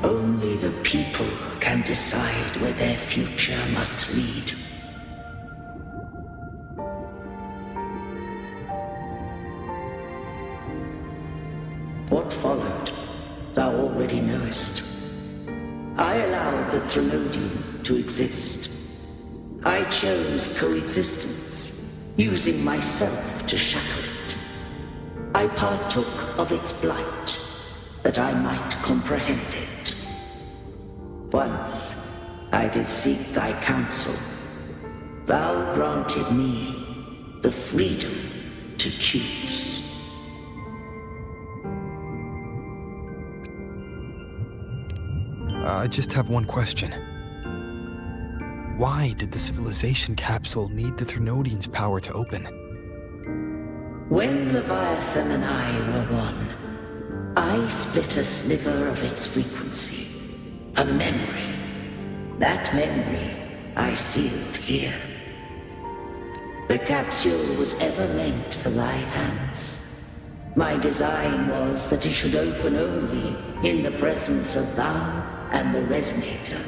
Only the people can decide where their future must lead. What followed, thou already knowest. I allowed the Threnodian to exist. I chose coexistence, using myself to shackle it. I partook of its blight, that I might comprehend it. Once I did seek thy counsel. Thou granted me the freedom to choose.
I just have one question. Why did the civilization capsule need the Threnodian's power to open?
When Leviathan and I were one, I split a sliver of its frequency. A memory. That memory I sealed here. The capsule was ever meant for thy hands. My design was that it should open only in the presence of thou and the resonator,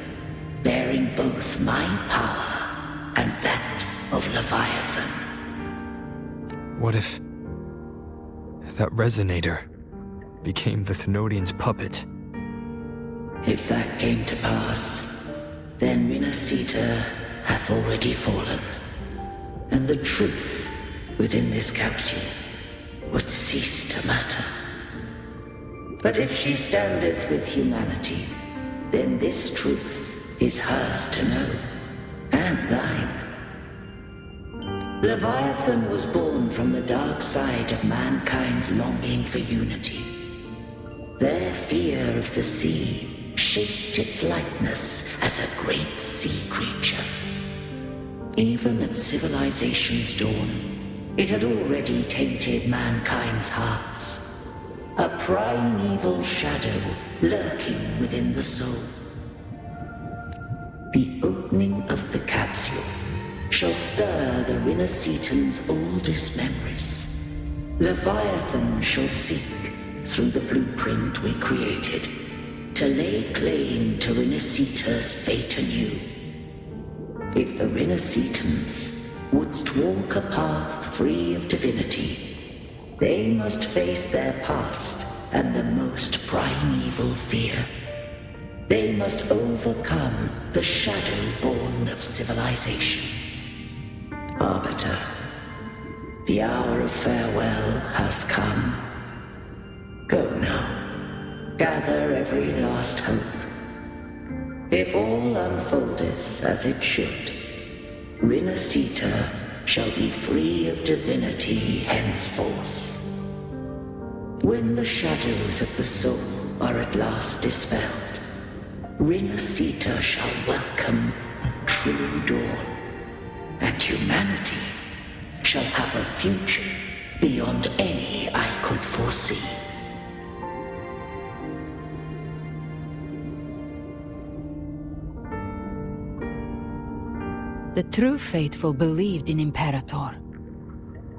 bearing both my power and that of Leviathan.
What if that resonator became the Thenodian's puppet?
If that came to pass, then Rinasita hath already fallen, and the truth within this capsule would cease to matter. But if she standeth with humanity, then this truth is hers to know, and thine. Leviathan was born from the dark side of mankind's longing for unity. Their fear of the sea shaped its likeness as a great sea creature. Even at civilization's dawn, it had already tainted mankind's hearts. A primeval shadow lurking within the soul. The opening of the capsule shall stir the Rinascitan's oldest memories. Leviathan shall seek, through the blueprint we created, to lay claim to Rinascita's fate anew. If the Rinascitans wouldst walk a path free of divinity, they must face their past and the most primeval fear. They must overcome the shadow born of civilization. Arbiter, the hour of farewell hath come. Go now. Gather every last hope. If all unfoldeth as it should, Rinascita shall be free of divinity henceforth. When the shadows of the soul are at last dispelled, Rinascita shall welcome a true dawn, and humanity shall have a future beyond any I could foresee.
The true faithful believed in Imperator.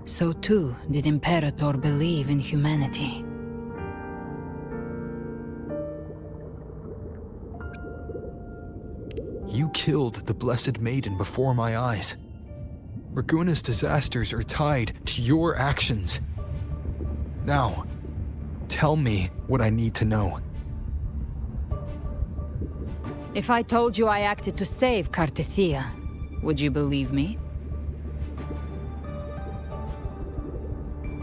So too did Imperator believe in humanity.
You killed the Blessed Maiden before my eyes. Bygone's disasters are tied to your actions. Now, tell me what I need to know.
If I told you I acted to save Cartethia, would you believe me?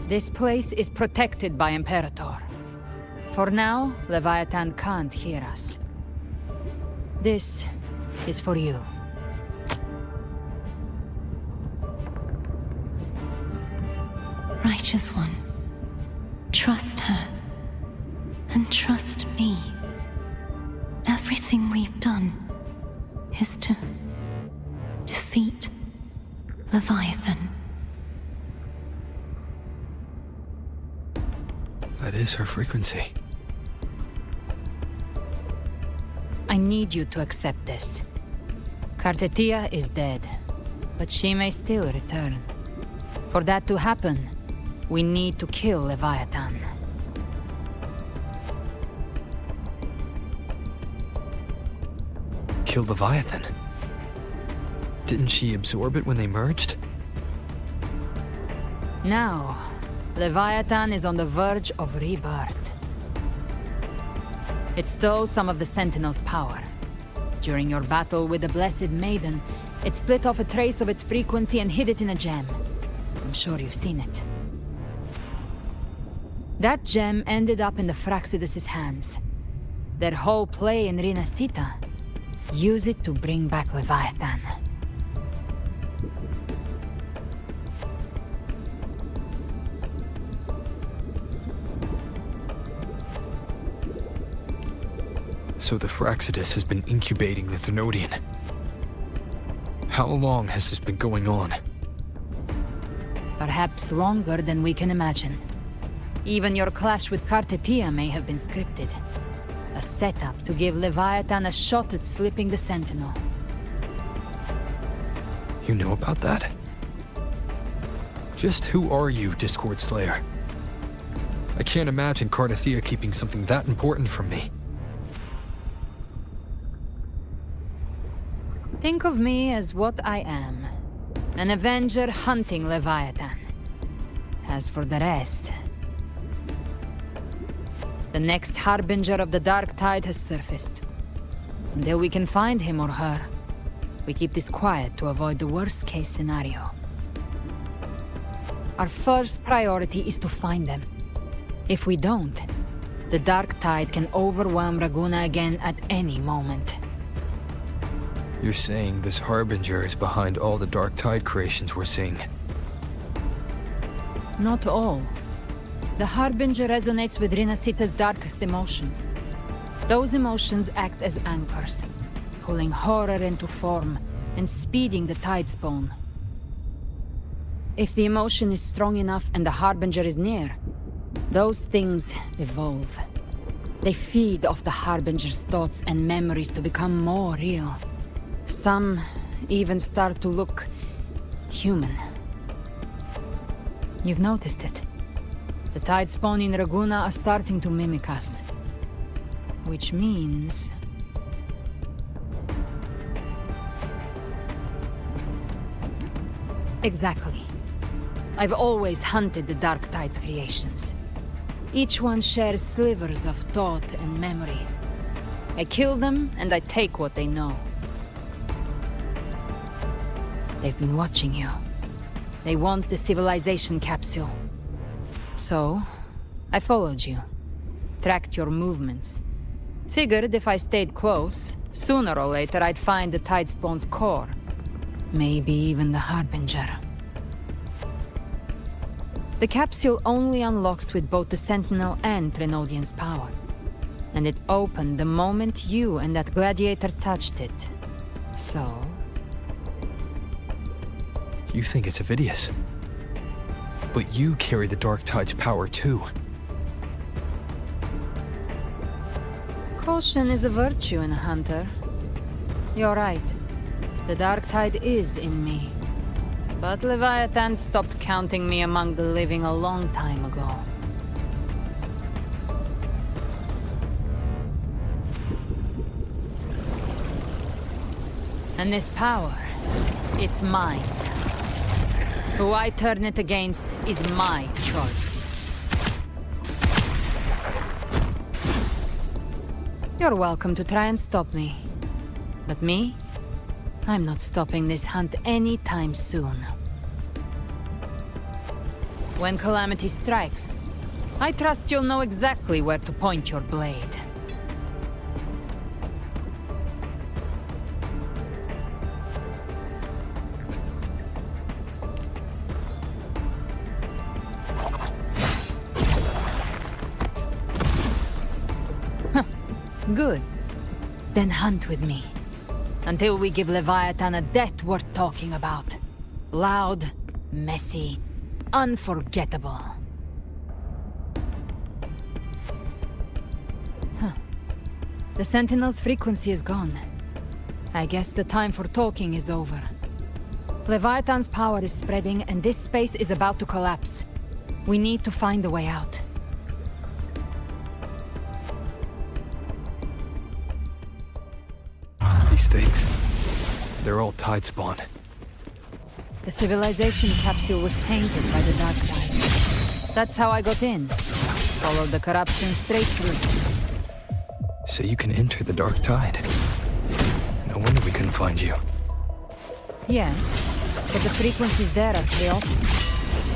This place is protected by Imperator. For now, Leviathan can't hear us. This is for you.
Righteous One, trust her, and trust me. Everything we've done is to defeat Leviathan.
That is her frequency.
I need you to accept this. Cartethia is dead, but she may still return. For that to happen, we need to kill Leviathan.
Kill Leviathan? Didn't she absorb it when they merged?
Now, Leviathan is on the verge of rebirth. It stole some of the Sentinel's power. During your battle with the Blessed Maiden, it split off a trace of its frequency and hid it in a gem. I'm sure you've seen it. That gem ended up in the Fraxidus' hands. Their whole play in Rinascita. Use it to bring back Leviathan.
So the Fraxidus has been incubating the Thenodian. How long has this been going on?
Perhaps longer than we can imagine. Even your clash with Cartethia may have been scripted. A setup to give Leviathan a shot at slipping the Sentinel.
You know about that? Just who are you, Discord Slayer? I can't imagine Cardathia keeping something that important from me.
Think of me as what I am. An Avenger hunting Leviathan. As for the rest... The next Harbinger of the Dark Tide has surfaced. Until we can find him or her, we keep this quiet to avoid the worst-case scenario. Our first priority is to find them. If we don't, the Dark Tide can overwhelm Raguna again at any moment.
You're saying this Harbinger is behind all the Dark Tide creations we're seeing?
Not all. The Harbinger resonates with Rinasita's darkest emotions. Those emotions act as anchors, pulling horror into form and speeding the Tidespawn. If the emotion is strong enough and the Harbinger is near, those things evolve. They feed off the Harbinger's thoughts and memories to become more real. Some even start to look human. You've noticed it. The Tidespawn in Raguna are starting to mimic us. Which means... Exactly. I've always hunted the Dark Tide's creations. Each one shares slivers of thought and memory. I kill them, and I take what they know. They've been watching you. They want the civilization capsule. So, I followed you. Tracked your movements. Figured if I stayed close, sooner or later I'd find the Tidespawn's core. Maybe even the Harbinger. The capsule only unlocks with both the Sentinel and Trinodian's power. And it opened the moment you and that gladiator touched it. So...
You think it's Avidius. But you carry the Dark Tide's power too.
Caution is a virtue in a hunter. You're right. The Dark Tide is in me. But Leviathan stopped counting me among the living a long time ago. And this power, it's mine. Who I turn it against is my choice. You're welcome to try and stop me. But me? I'm not stopping this hunt anytime soon. When calamity strikes, I trust you'll know exactly where to point your blade. Good. Then hunt with me. Until we give Leviathan a death worth talking about. Loud, messy, unforgettable. The Sentinel's frequency is gone. I guess the time for talking is over. Leviathan's power is spreading and this space is about to collapse. We need to find a way out.
These things, they're all Tidespawn.
The civilization capsule was tainted by the Dark Tide. That's how I got in. Followed the corruption straight through.
So you can enter the Dark Tide. No wonder we couldn't find you.
Yes, but the frequencies there are chaotic.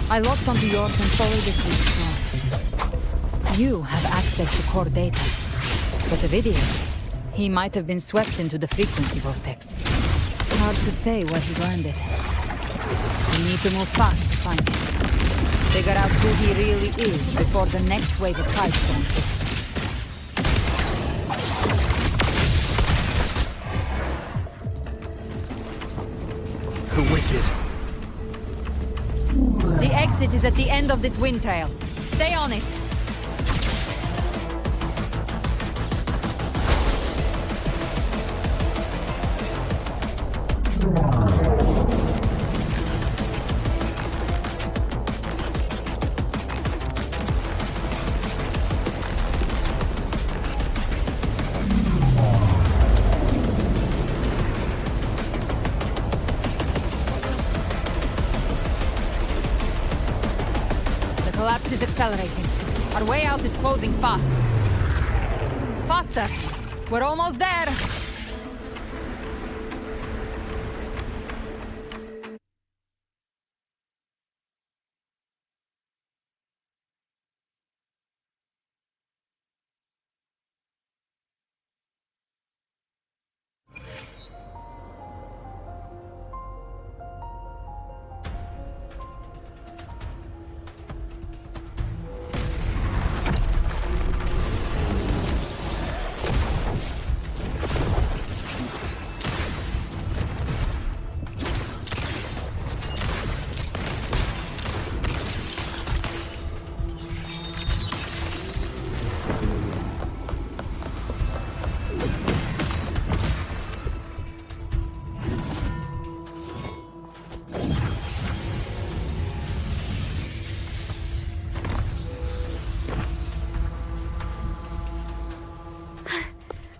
I locked onto yours and followed it through storm. You have access to core data. But Avidius, he might have been swept into the frequency vortex. Hard to say where he's landed. We need to move fast to find him. Figure out who he really is before the next wave of Tidespawn hits.
Wicked.
The exit is at the end of this wind trail. Stay on it. collapse is accelerating. Our way out is closing fast. Faster! We're almost there!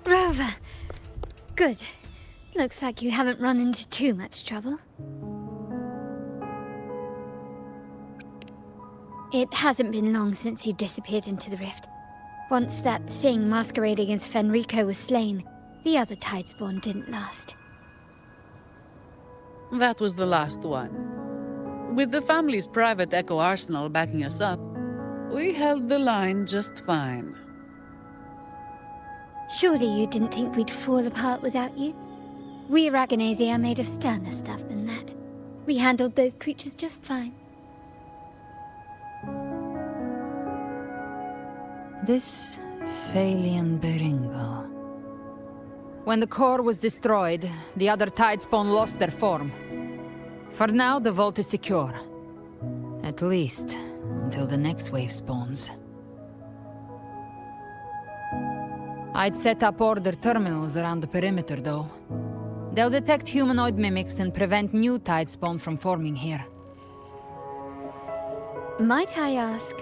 Rover. Good. Looks like you haven't run into too much trouble. It hasn't been long since you disappeared into the rift. Once that thing masquerading as Fenrico was slain, the other Tidespawn didn't last.
That was the last one. With the family's private Echo arsenal backing us up, we held the line just fine.
Surely you didn't think we'd fall apart without you? We Aragonese are made of sterner stuff than that. We handled those creatures just fine.
This Phalian Beringo. When the core was destroyed, the other Tidespawn lost their form. For now, the vault is secure. At least, until the next wave spawns. I'd set up order terminals around the perimeter, though. They'll detect humanoid mimics and prevent new Tidespawn from forming here.
Might I ask?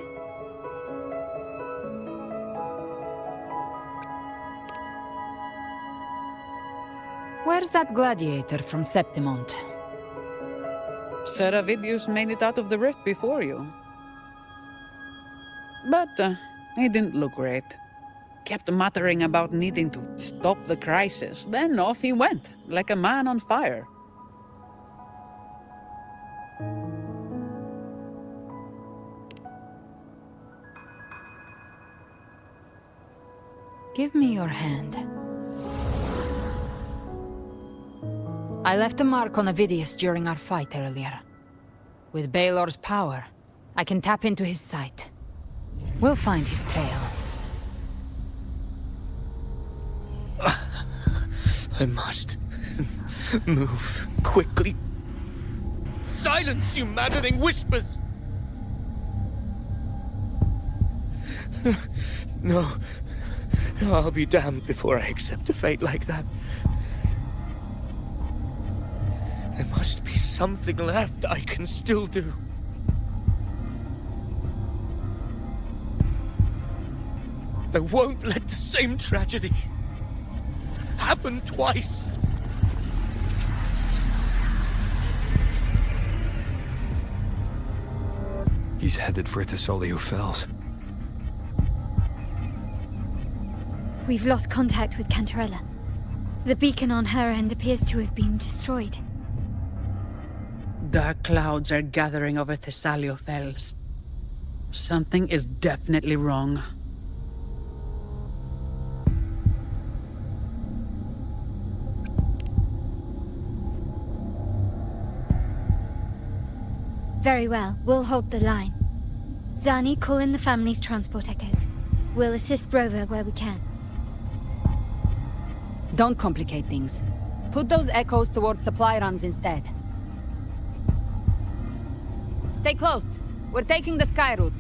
Where's that gladiator from Septimont?
Seravidius made it out of the rift before you. But he didn't look great. Kept muttering about needing to stop the crisis, then off he went, like a man on fire.
Give me your hand. I left a mark on Avidius during our fight earlier. With Baelor's power, I can tap into his sight. We'll find his trail.
I must move quickly.
Silence, you maddening whispers!
No. I'll be damned before I accept a fate like that. There must be something left I can still do. I won't let the same tragedy happen twice.
He's headed for Thessalio Fells.
We've lost contact with Cantarella. The beacon on her end appears to have been destroyed.
Dark clouds are gathering over Thessalio Fells. Something is definitely wrong.
Very well, we'll hold the line. Zani, call in the family's transport echoes. We'll assist Rover where we can.
Don't complicate things. Put those echoes towards supply runs instead. Stay close. We're taking the sky route.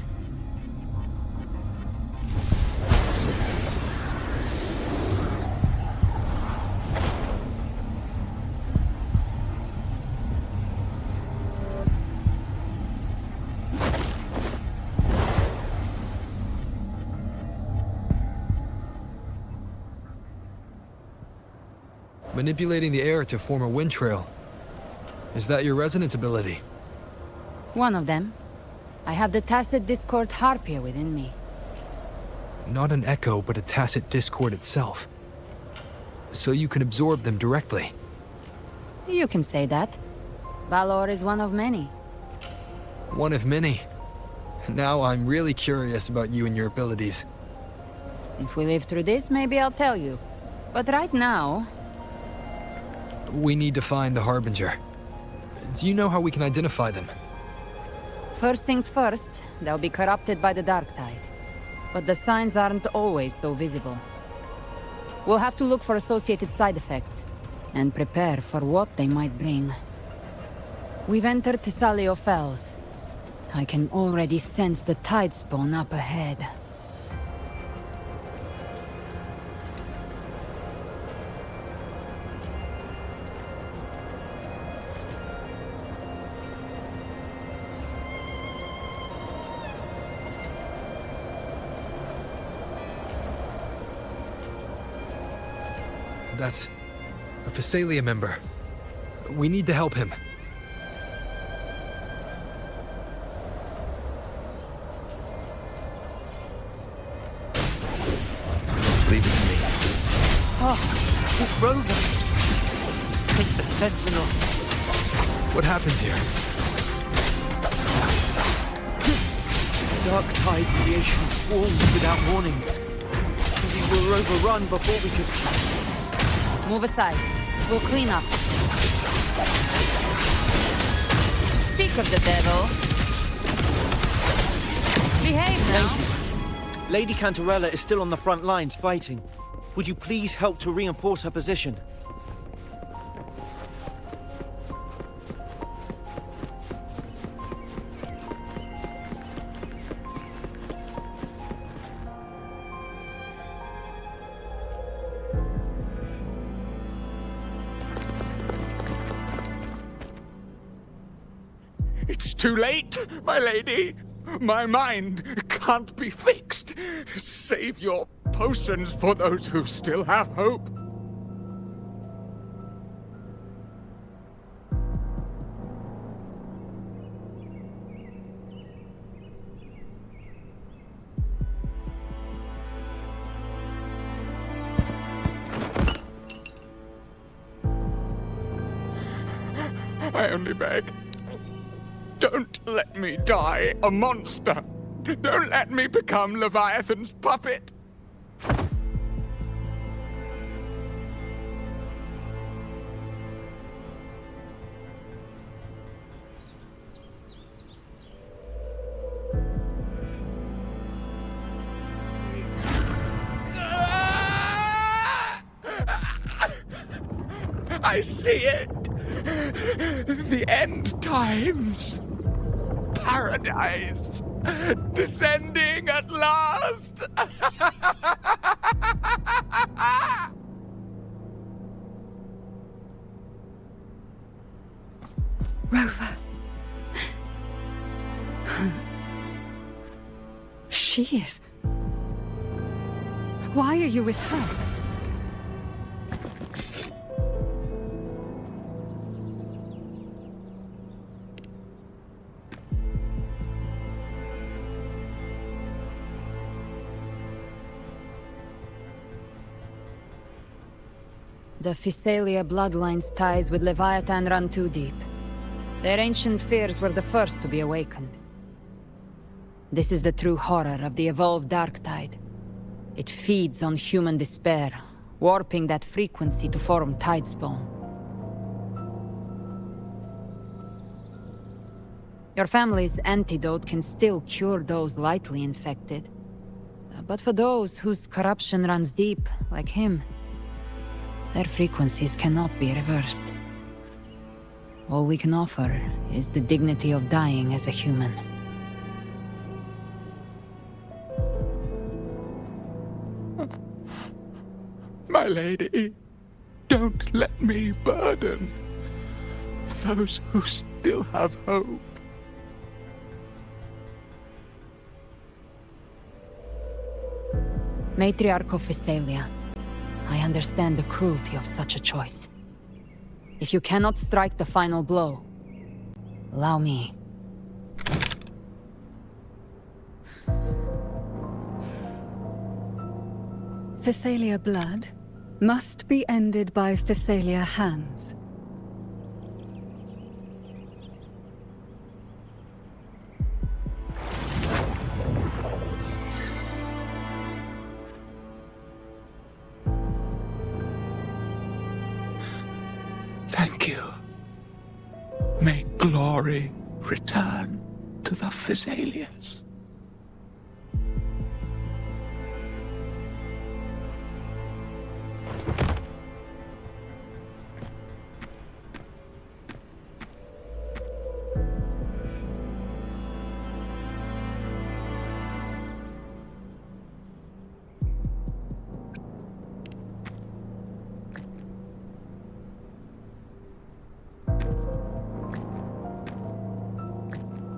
Manipulating the air to form a wind trail. Is that your resonance ability?
One of them. I have the tacit discord harpia within me.
Not an echo, but a tacit discord itself. So you can absorb them directly.
You can say that. Balor is one of many.
One of many. Now I'm really curious about you and your abilities.
If we live through this, maybe I'll tell you. But right now...
We need to find the Harbinger. Do you know how we can identify them?
First things first, they'll be corrupted by the dark tide. But the signs aren't always so visible. We'll have to look for associated side effects, and prepare for what they might bring. We've entered Thessalio Fells. I can already sense the tide spawn up ahead.
That's a Thessalia member. We need to help him. Leave it to me.
Ah, it's Rover. A sentinel.
What happened here?
Dark tide creation swarmed without warning. We were overrun before we could...
Move aside. We'll clean up. Speak of the devil. Behave now.
Lady Cantarella is still on the front lines fighting. Would you please help to reinforce her position?
It's too late, my lady. My mind can't be fixed. Save your potions for those who still have hope. I only beg. Don't let me die a monster! Don't let me become Leviathan's puppet! I see it! The end times! Paradise! Descending at last!
Rover. She is... Why are you with her?
The Thessalia bloodline's ties with Leviathan run too deep. Their ancient fears were the first to be awakened. This is the true horror of the evolved dark tide. It feeds on human despair, warping that frequency to form tidespawn. Your family's antidote can still cure those lightly infected. But for those whose corruption runs deep, like him, their frequencies cannot be reversed. All we can offer is the dignity of dying as a human.
My lady, don't let me burden those who still have hope.
Matriarch of Thessalia, I understand the cruelty of such a choice. If you cannot strike the final blow, allow me.
Thessalia blood must be ended by Thessalia hands.
Thank you. May glory return to the Thessalians.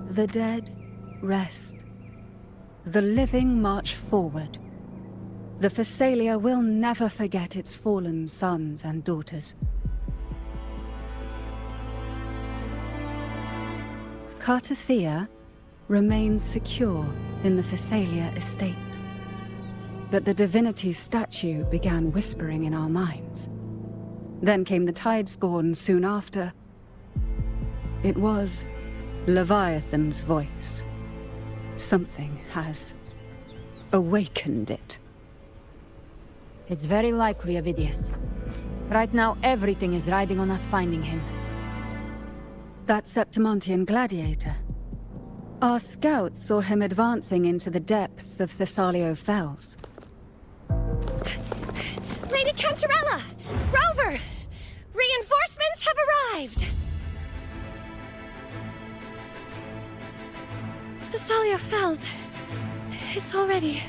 The dead rest. The living march forward. The Thessalia will never forget its fallen sons and daughters. Cartathea remains secure in the Thessalia estate. But the Divinity statue began whispering in our minds. Then came the Tidespawn soon after. It was Leviathan's voice. Something has awakened it.
It's very likely Avidius. Right now, everything is riding on us finding him.
That Septimontian gladiator. Our scouts saw him advancing into the depths of Thessalio Fells.
Lady Cantarella! Rover! Reinforcements have arrived! Thessalio Fells. It's already...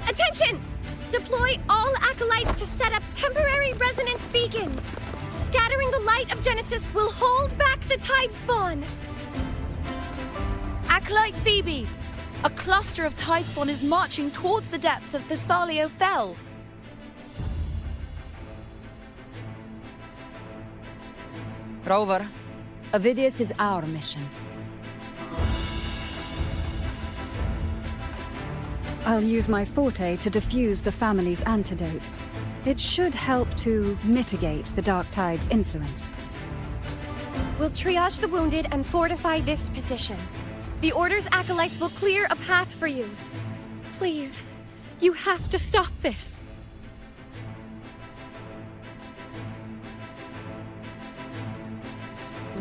Attention! Deploy all acolytes to set up temporary resonance beacons. Scattering the light of Genesis will hold back the Tidespawn.
Acolyte Phoebe! A cluster of Tidespawn is marching towards the depths of Thessalio Fells.
Rover, Avidius is our mission.
I'll use my forte to defuse the family's antidote. It should help to mitigate the Dark Tide's influence.
We'll triage the wounded and fortify this position. The Order's acolytes will clear a path for you. Please, you have to stop this.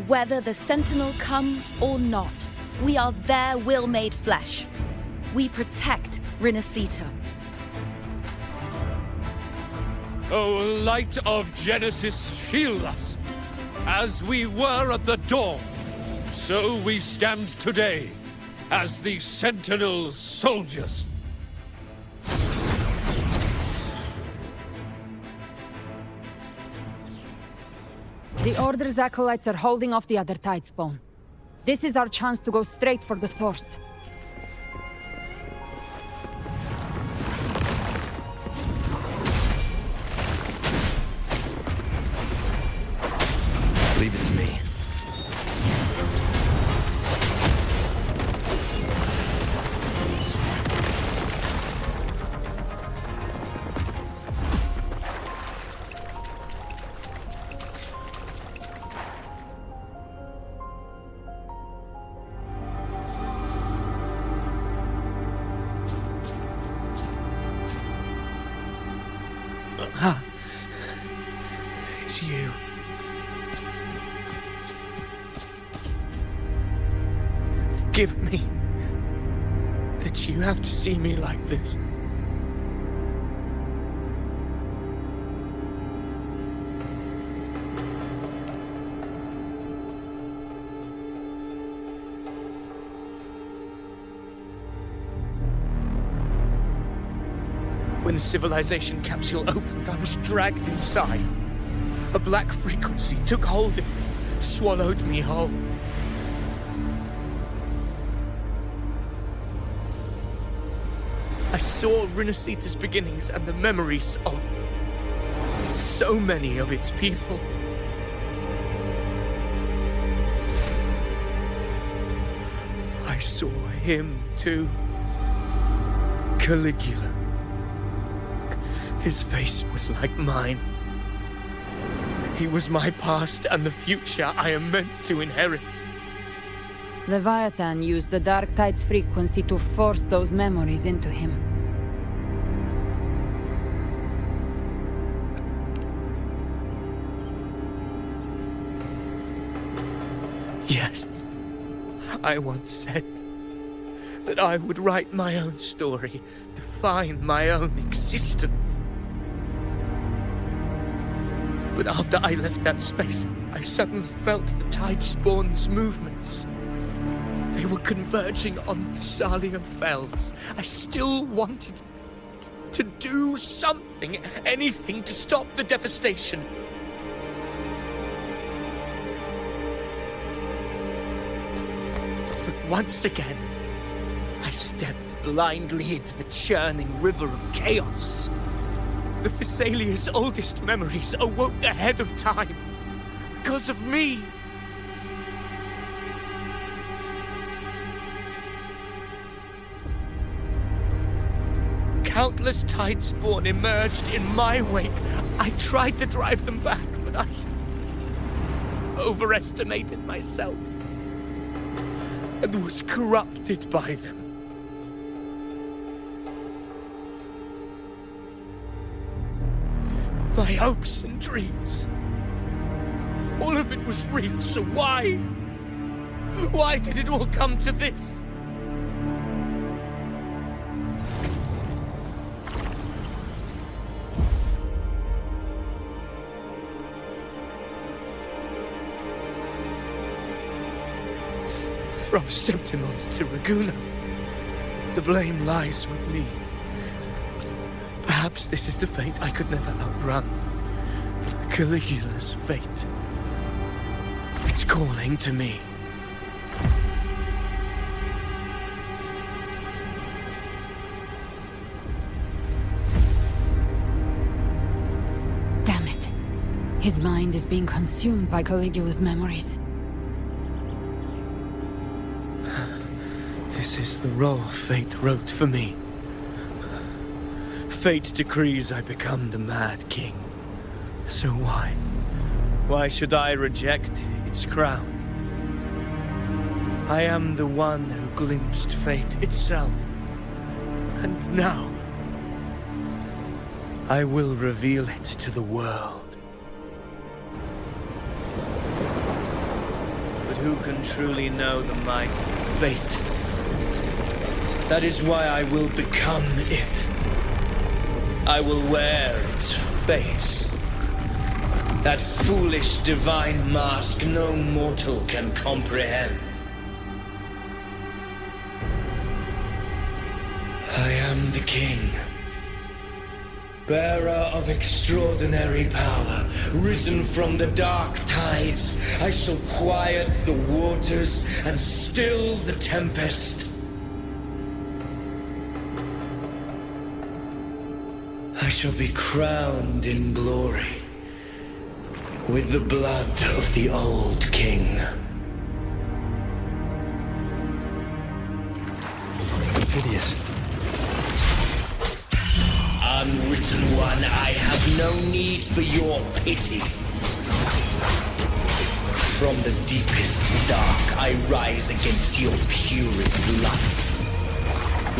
Whether the Sentinel comes or not, we are their will made flesh. We protect Rinascita.
O light of Genesis, shield us. As we were at the dawn, so we stand today as the Sentinel soldiers.
The Order's acolytes are holding off the other Tidespawn. This is our chance to go straight for the source.
Leave it to me.
It's you. Forgive me that you have to see me like this. When the civilization capsule opened, I was dragged inside. A black frequency took hold of me, swallowed me whole. I saw Rinascita's beginnings and the memories of so many of its people. I saw him too. Caligula. His face was like mine. He was my past and the future I am meant to inherit.
Leviathan used the Dark Tide's frequency to force those memories into him.
Yes, I once said that I would write my own story, define my own existence. But after I left that space, I suddenly felt the Tidespawn's movements. They were converging on Thessalia Fells. I still wanted to do something, anything to stop the devastation. But once again, I stepped blindly into the churning river of chaos. The Thessalia's oldest memories awoke ahead of time because of me. Countless Tidespawn emerged in my wake. I tried to drive them back, but I overestimated myself and was corrupted by them. My hopes and dreams, all of it was real, so why? Why did it all come to this? From Septimont to Raguna, the blame lies with me. Perhaps this is the fate I could never outrun. Caligula's fate. It's calling to me.
Damn it. His mind is being consumed by Caligula's memories.
This is the role fate wrote for me. Fate decrees I become the Mad King. So why? Why should I reject its crown? I am the one who glimpsed fate itself. And now, I will reveal it to the world. But who can truly know the might of fate? That is why I will become it. I will wear its face. That foolish divine mask no mortal can comprehend. I am the king. Bearer of extraordinary power, risen from the dark tides, I shall quiet the waters and still the tempest. I shall be crowned in glory with the blood of the old king.
Phidias.
Unwritten one, I have no need for your pity. From the deepest dark, I rise against your purest light.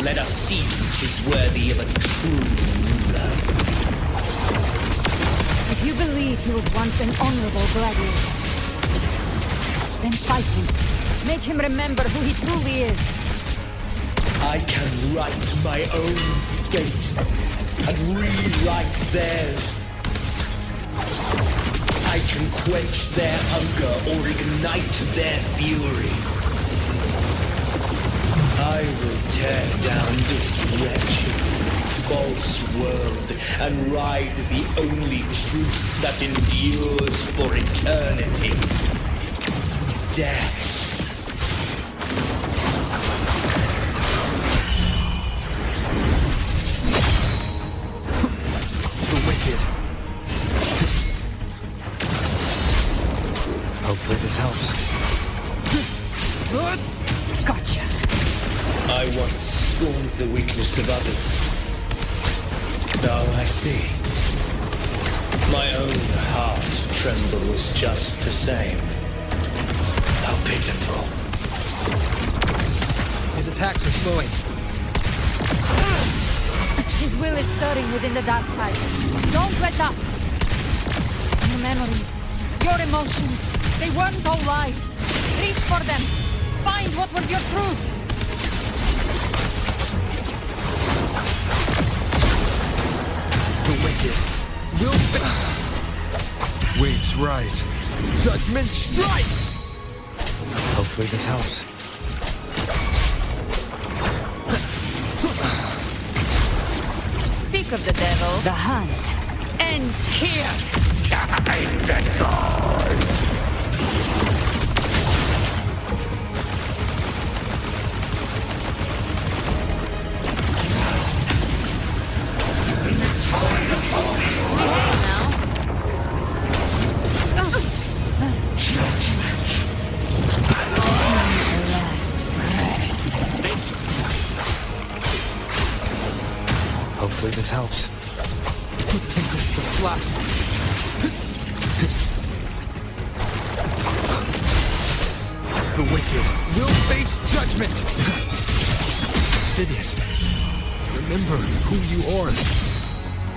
Let us see which is worthy of a true ruler.
If you believe he was once an honorable gladiator, then fight him. Make him remember who he truly is.
I can write my own fate and rewrite theirs. I can quench their hunger or ignite their fury. I will tear down this wretched, false world and ride the only truth that endures for eternity. Death.
The wicked. Hopefully this helps.
Gotcha.
I once scorned the weakness of others. Now I see. My own heart trembles just the same. How pitiful.
His attacks are slowing.
His will is stirring within the dark tide. Don't let up! Your memories, your emotions, they weren't all lies. Reach for them. Find what was your truth.
The wicked will waves rise. Judgment strikes! Hopefully this helps.
Speak of the devil. The hunt ends here.
Time to go.
Hopefully this helps. Tinkles the slash. The wicked will face judgment! Phineas, remember who you are.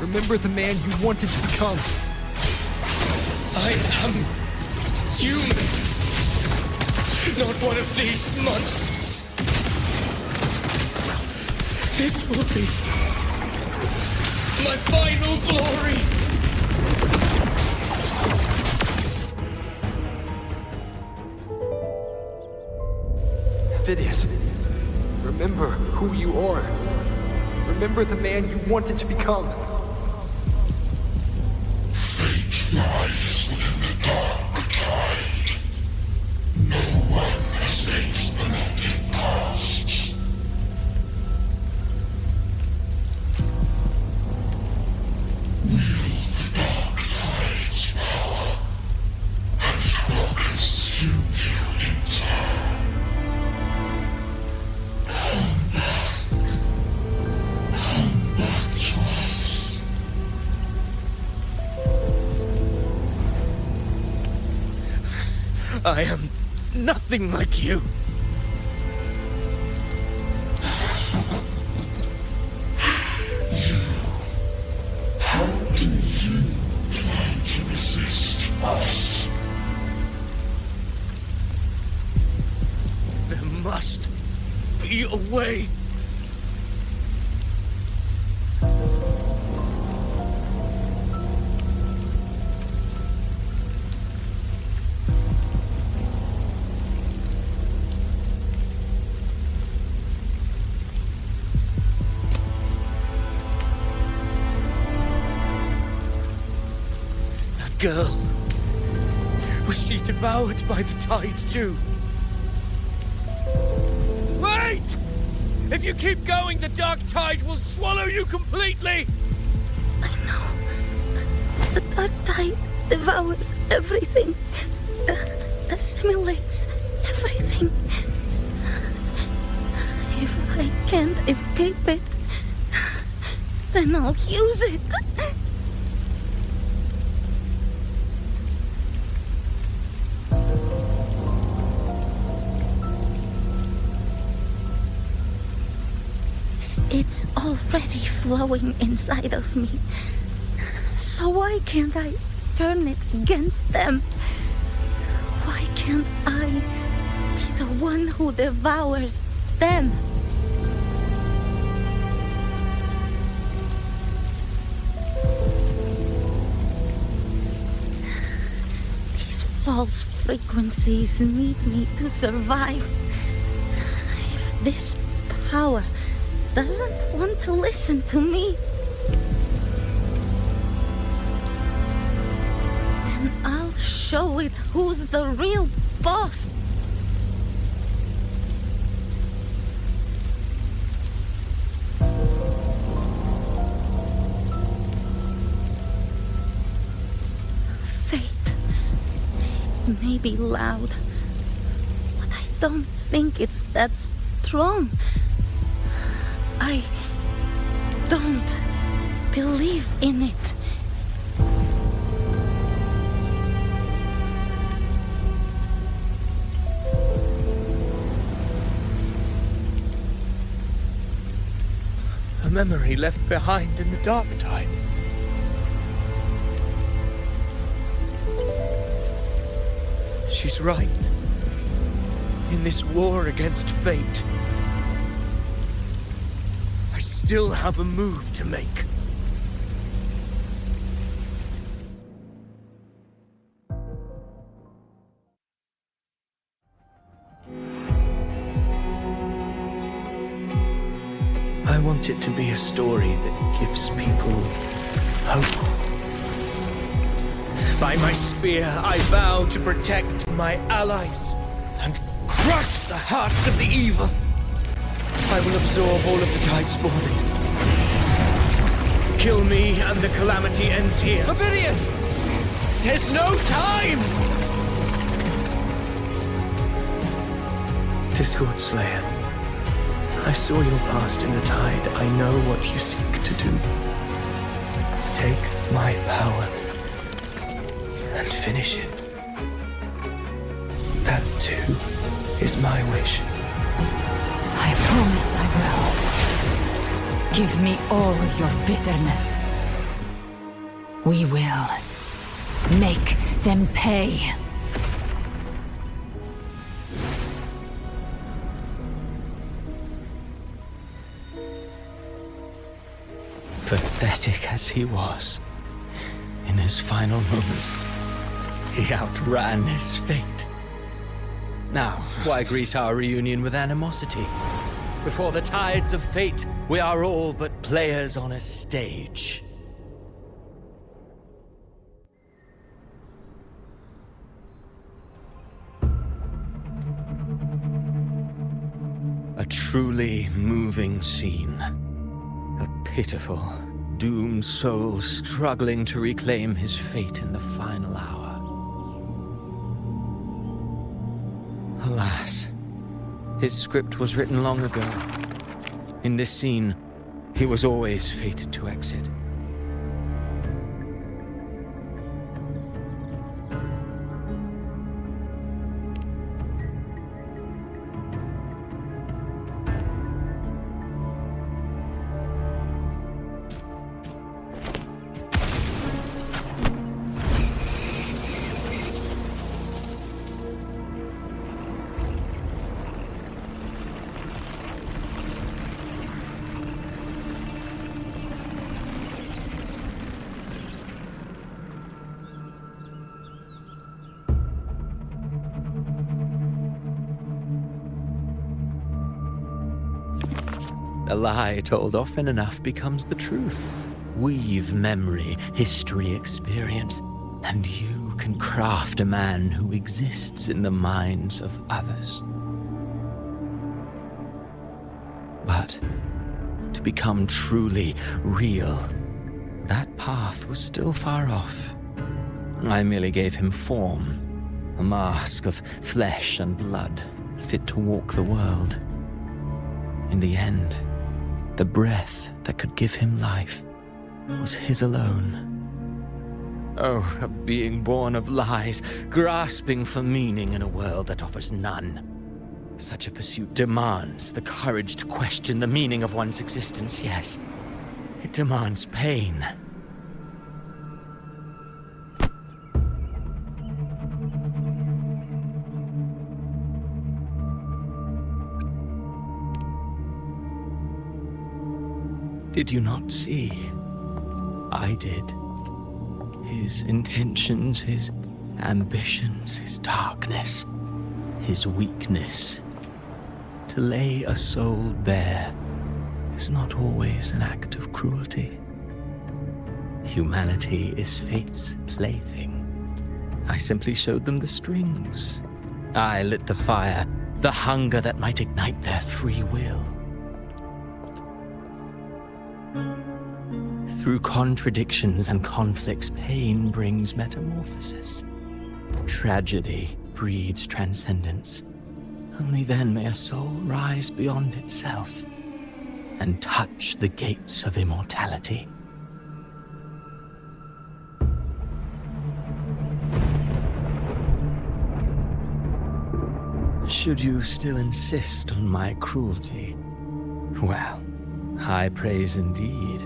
Remember the man you wanted to become.
I am human. Not one of these monsters. This will be my final glory.
Phineas, remember who you are. Remember the man you wanted to become.
Fate lies within the dark tide. No one escapes the melting past. Wield the dark tide's power, and it will consume you in time. Come back to us.
I am nothing like you.
How do you plan to resist us?
There must be a way. Girl, was she devoured by the tide too? Wait! If you keep going, the dark tide will swallow you completely!
I know. The dark tide devours everything. Assimilates everything. If I can't escape it, then I'll use it. It's already flowing inside of me. So why can't I turn it against them? Why can't I be the one who devours them? These false frequencies need me to survive. If this power doesn't want to listen to me, then I'll show it who's the real boss. Fate may be loud, but I don't think it's that strong.
I don't believe in it.
A memory left behind in the dark time. She's right. In this war against fate, I still have a move to make. I want it to be a story that gives people hope. By my spear, I vow to protect my allies and crush the hearts of the evil. I will absorb all of the Tidespawn. Kill me and the calamity ends here. Ovidius! There's no time! Discord Slayer, I saw your past in the Tide. I know what you seek to do. Take my power and finish it. That, too, is my wish.
I promise I will. Give me all your bitterness. We will make them pay.
Pathetic as he was, in his final moments, he outran his fate. Now, why greet our reunion with animosity? Before the tides of fate, we are all but players on a stage. A truly moving scene. A pitiful, doomed soul struggling to reclaim his fate in the final hour. Alas, his script was written long ago. In this scene, he was always fated to exit. A lie told often enough becomes the truth. Weave memory, history, experience, and you can craft a man who exists in the minds of others. But to become truly real, that path was still far off. I merely gave him form, a mask of flesh and blood, fit to walk the world. In the end, the breath that could give him life was his alone. Oh, a being born of lies, grasping for meaning in a world that offers none. Such a pursuit demands the courage to question the meaning of one's existence, yes. It demands pain. Did you not see? I did. His intentions, his ambitions, his darkness, his weakness. To lay a soul bare is not always an act of cruelty. Humanity is fate's plaything. I simply showed them the strings. I lit the fire, the hunger that might ignite their free will. Through contradictions and conflicts, pain brings metamorphosis. Tragedy breeds transcendence. Only then may a soul rise beyond itself and touch the gates of immortality. Should you still insist on my cruelty, well, high praise indeed.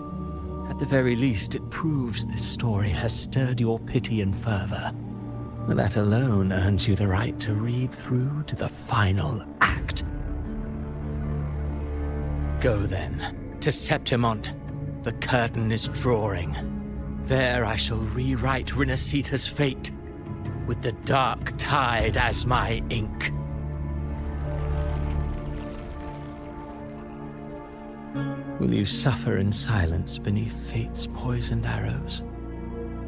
At the very least, it proves this story has stirred your pity and fervor. That alone earns you the right to read through to the final act. Go then, to Septimont. The curtain is drawing. There I shall rewrite Rinasita's fate, with the dark tide as my ink. Will you suffer in silence beneath fate's poisoned arrows?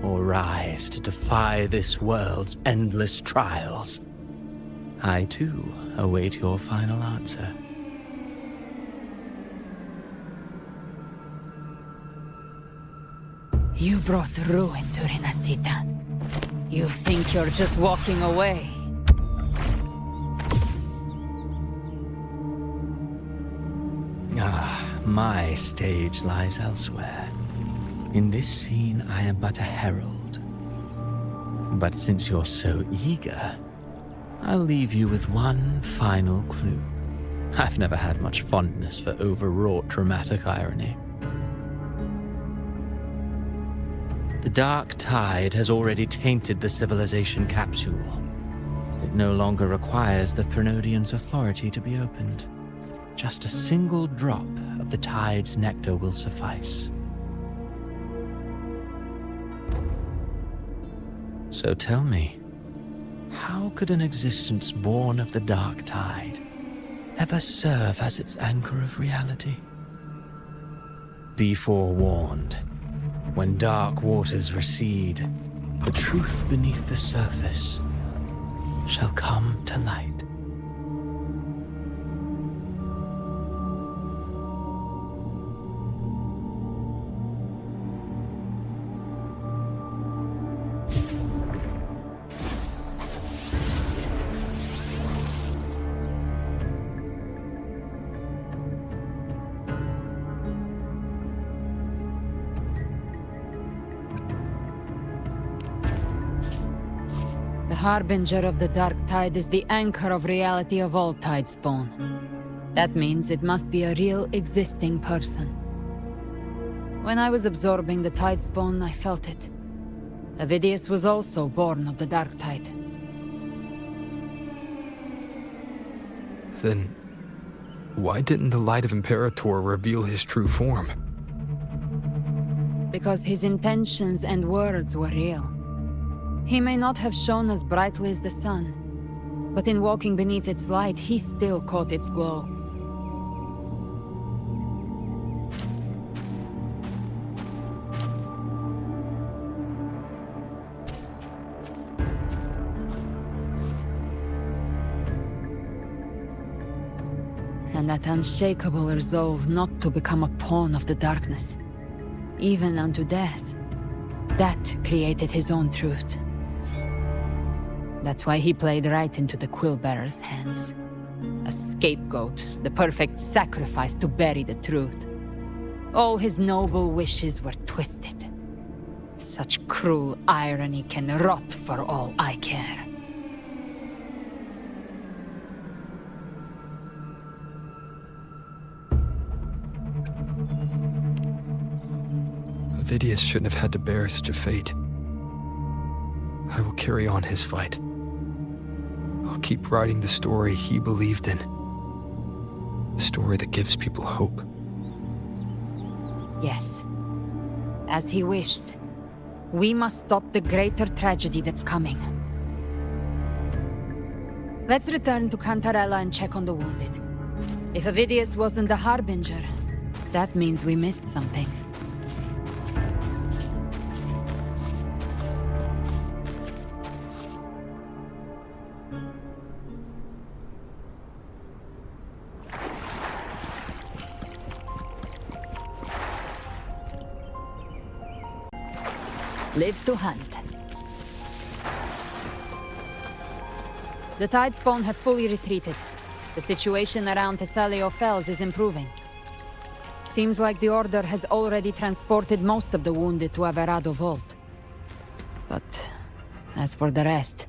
Or rise to defy this world's endless trials? I, too, await your final answer.
You brought ruin to Rinasita. You think you're just walking away?
My stage lies elsewhere. In this scene, I am but a herald. But since you're so eager, I'll leave you with one final clue. I've never had much fondness for overwrought dramatic irony. The dark tide has already tainted the civilization capsule. It no longer requires the Threnodians' authority to be opened. Just a single drop of the tide's nectar will suffice. So tell me, how could an existence born of the dark tide ever serve as its anchor of reality? Be forewarned, when dark waters recede, the truth beneath the surface shall come to light.
The harbinger of the dark tide is the anchor of reality of all tidespawn. That means it must be a real existing person. When I was absorbing the tidespawn, I felt it. Avidius was also born of the dark tide.
Then, why didn't the Light of Imperator reveal his true form?
Because his intentions and words were real. He may not have shone as brightly as the sun, but in walking beneath its light, he still caught its glow. And that unshakable resolve not to become a pawn of the darkness, even unto death, that created his own truth. That's why he played right into the Quill-Bearer's hands. A scapegoat, the perfect sacrifice to bury the truth. All his noble wishes were twisted. Such cruel irony can rot for all I care.
Avidius shouldn't have had to bear such a fate. I will carry on his fight. I'll keep writing the story he believed in. The story that gives people hope.
Yes. As he wished. We must stop the greater tragedy that's coming. Let's return to Cantarella and check on the wounded. If Avidius wasn't the Harbinger, that means we missed something. Live to hunt. The Tidespawn have fully retreated. The situation around Thessalio Fells is improving. Seems like the Order has already transported most of the wounded to Averado Vault. But as for the rest,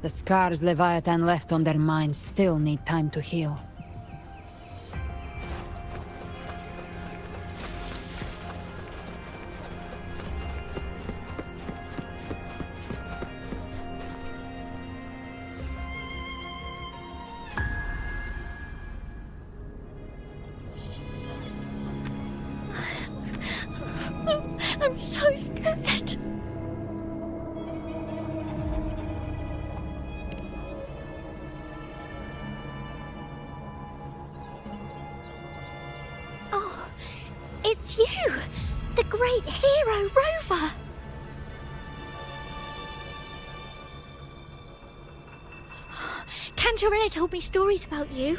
the scars Leviathan left on their minds still need time to heal.
I'm so scared.
Oh, it's you! The great hero, Rover! Cantarella told me stories about you.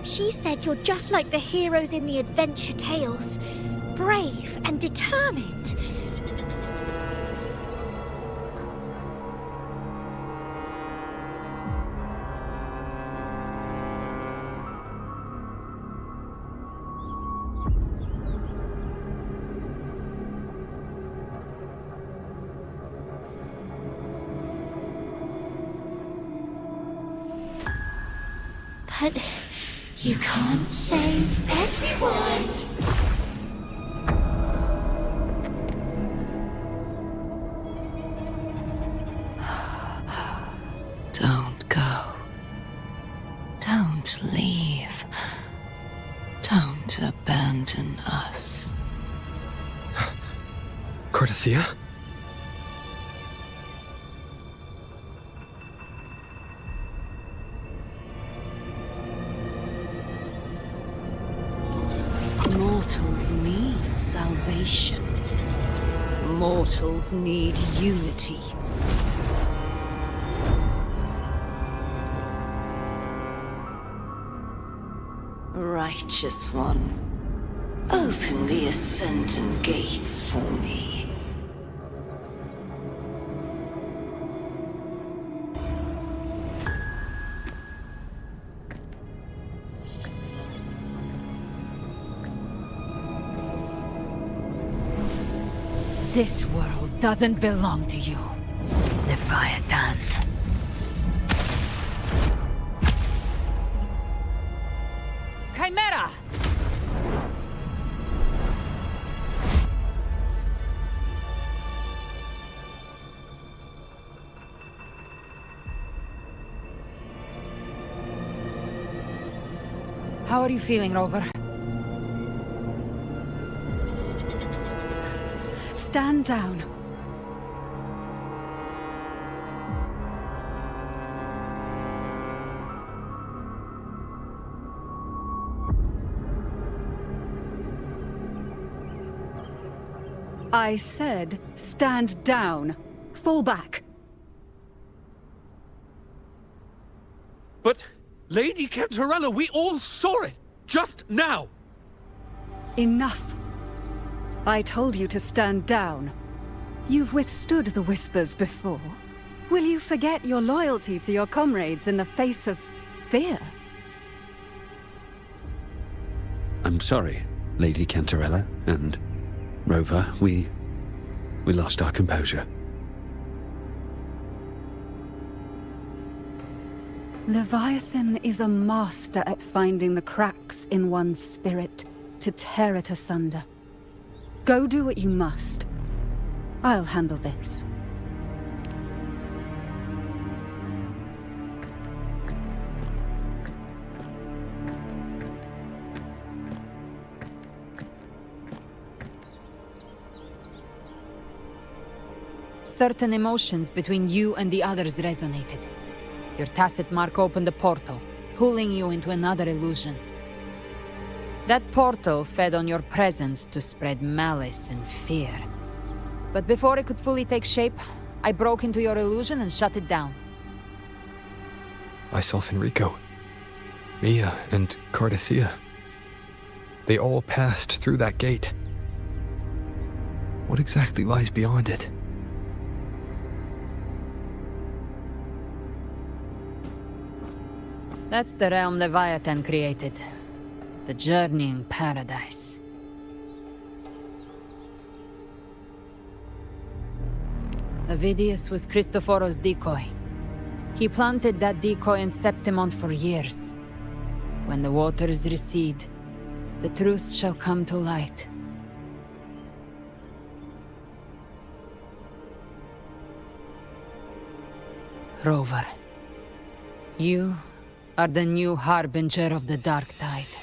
She said you're just like the heroes in the adventure tales. Brave and determined. But you can't save everyone.
Don't go. Don't leave. Don't abandon us.
Cardathia?
Mortals need salvation. Mortals need unity. Righteous One, open the Ascendant Gates for me.
This world doesn't belong to you, Leviathan. Chimera! How are you feeling, Rover?
Stand down. I said, stand down. Fall back.
But, Lady Cantarella, we all saw it! Just now!
Enough. I told you to stand down. You've withstood the whispers before. Will you forget your loyalty to your comrades in the face of fear?
I'm sorry, Lady Cantarella, and Rover, we lost our composure.
Leviathan is a master at finding the cracks in one's spirit to tear it asunder. Go do what you must. I'll handle this.
Certain emotions between you and the others resonated. Your tacit mark opened a portal, pulling you into another illusion. That portal fed on your presence to spread malice and fear. But before it could fully take shape, I broke into your illusion and shut it down.
I saw Fenrico, Mia, and Cardathia. They all passed through that gate. What exactly lies beyond it?
That's the realm Leviathan created. The journeying paradise. Avidius was Christophoros' decoy. He planted that decoy in Septimon for years. When the waters recede, the truth shall come to light. Rover, you are the new harbinger of the Dark Tide.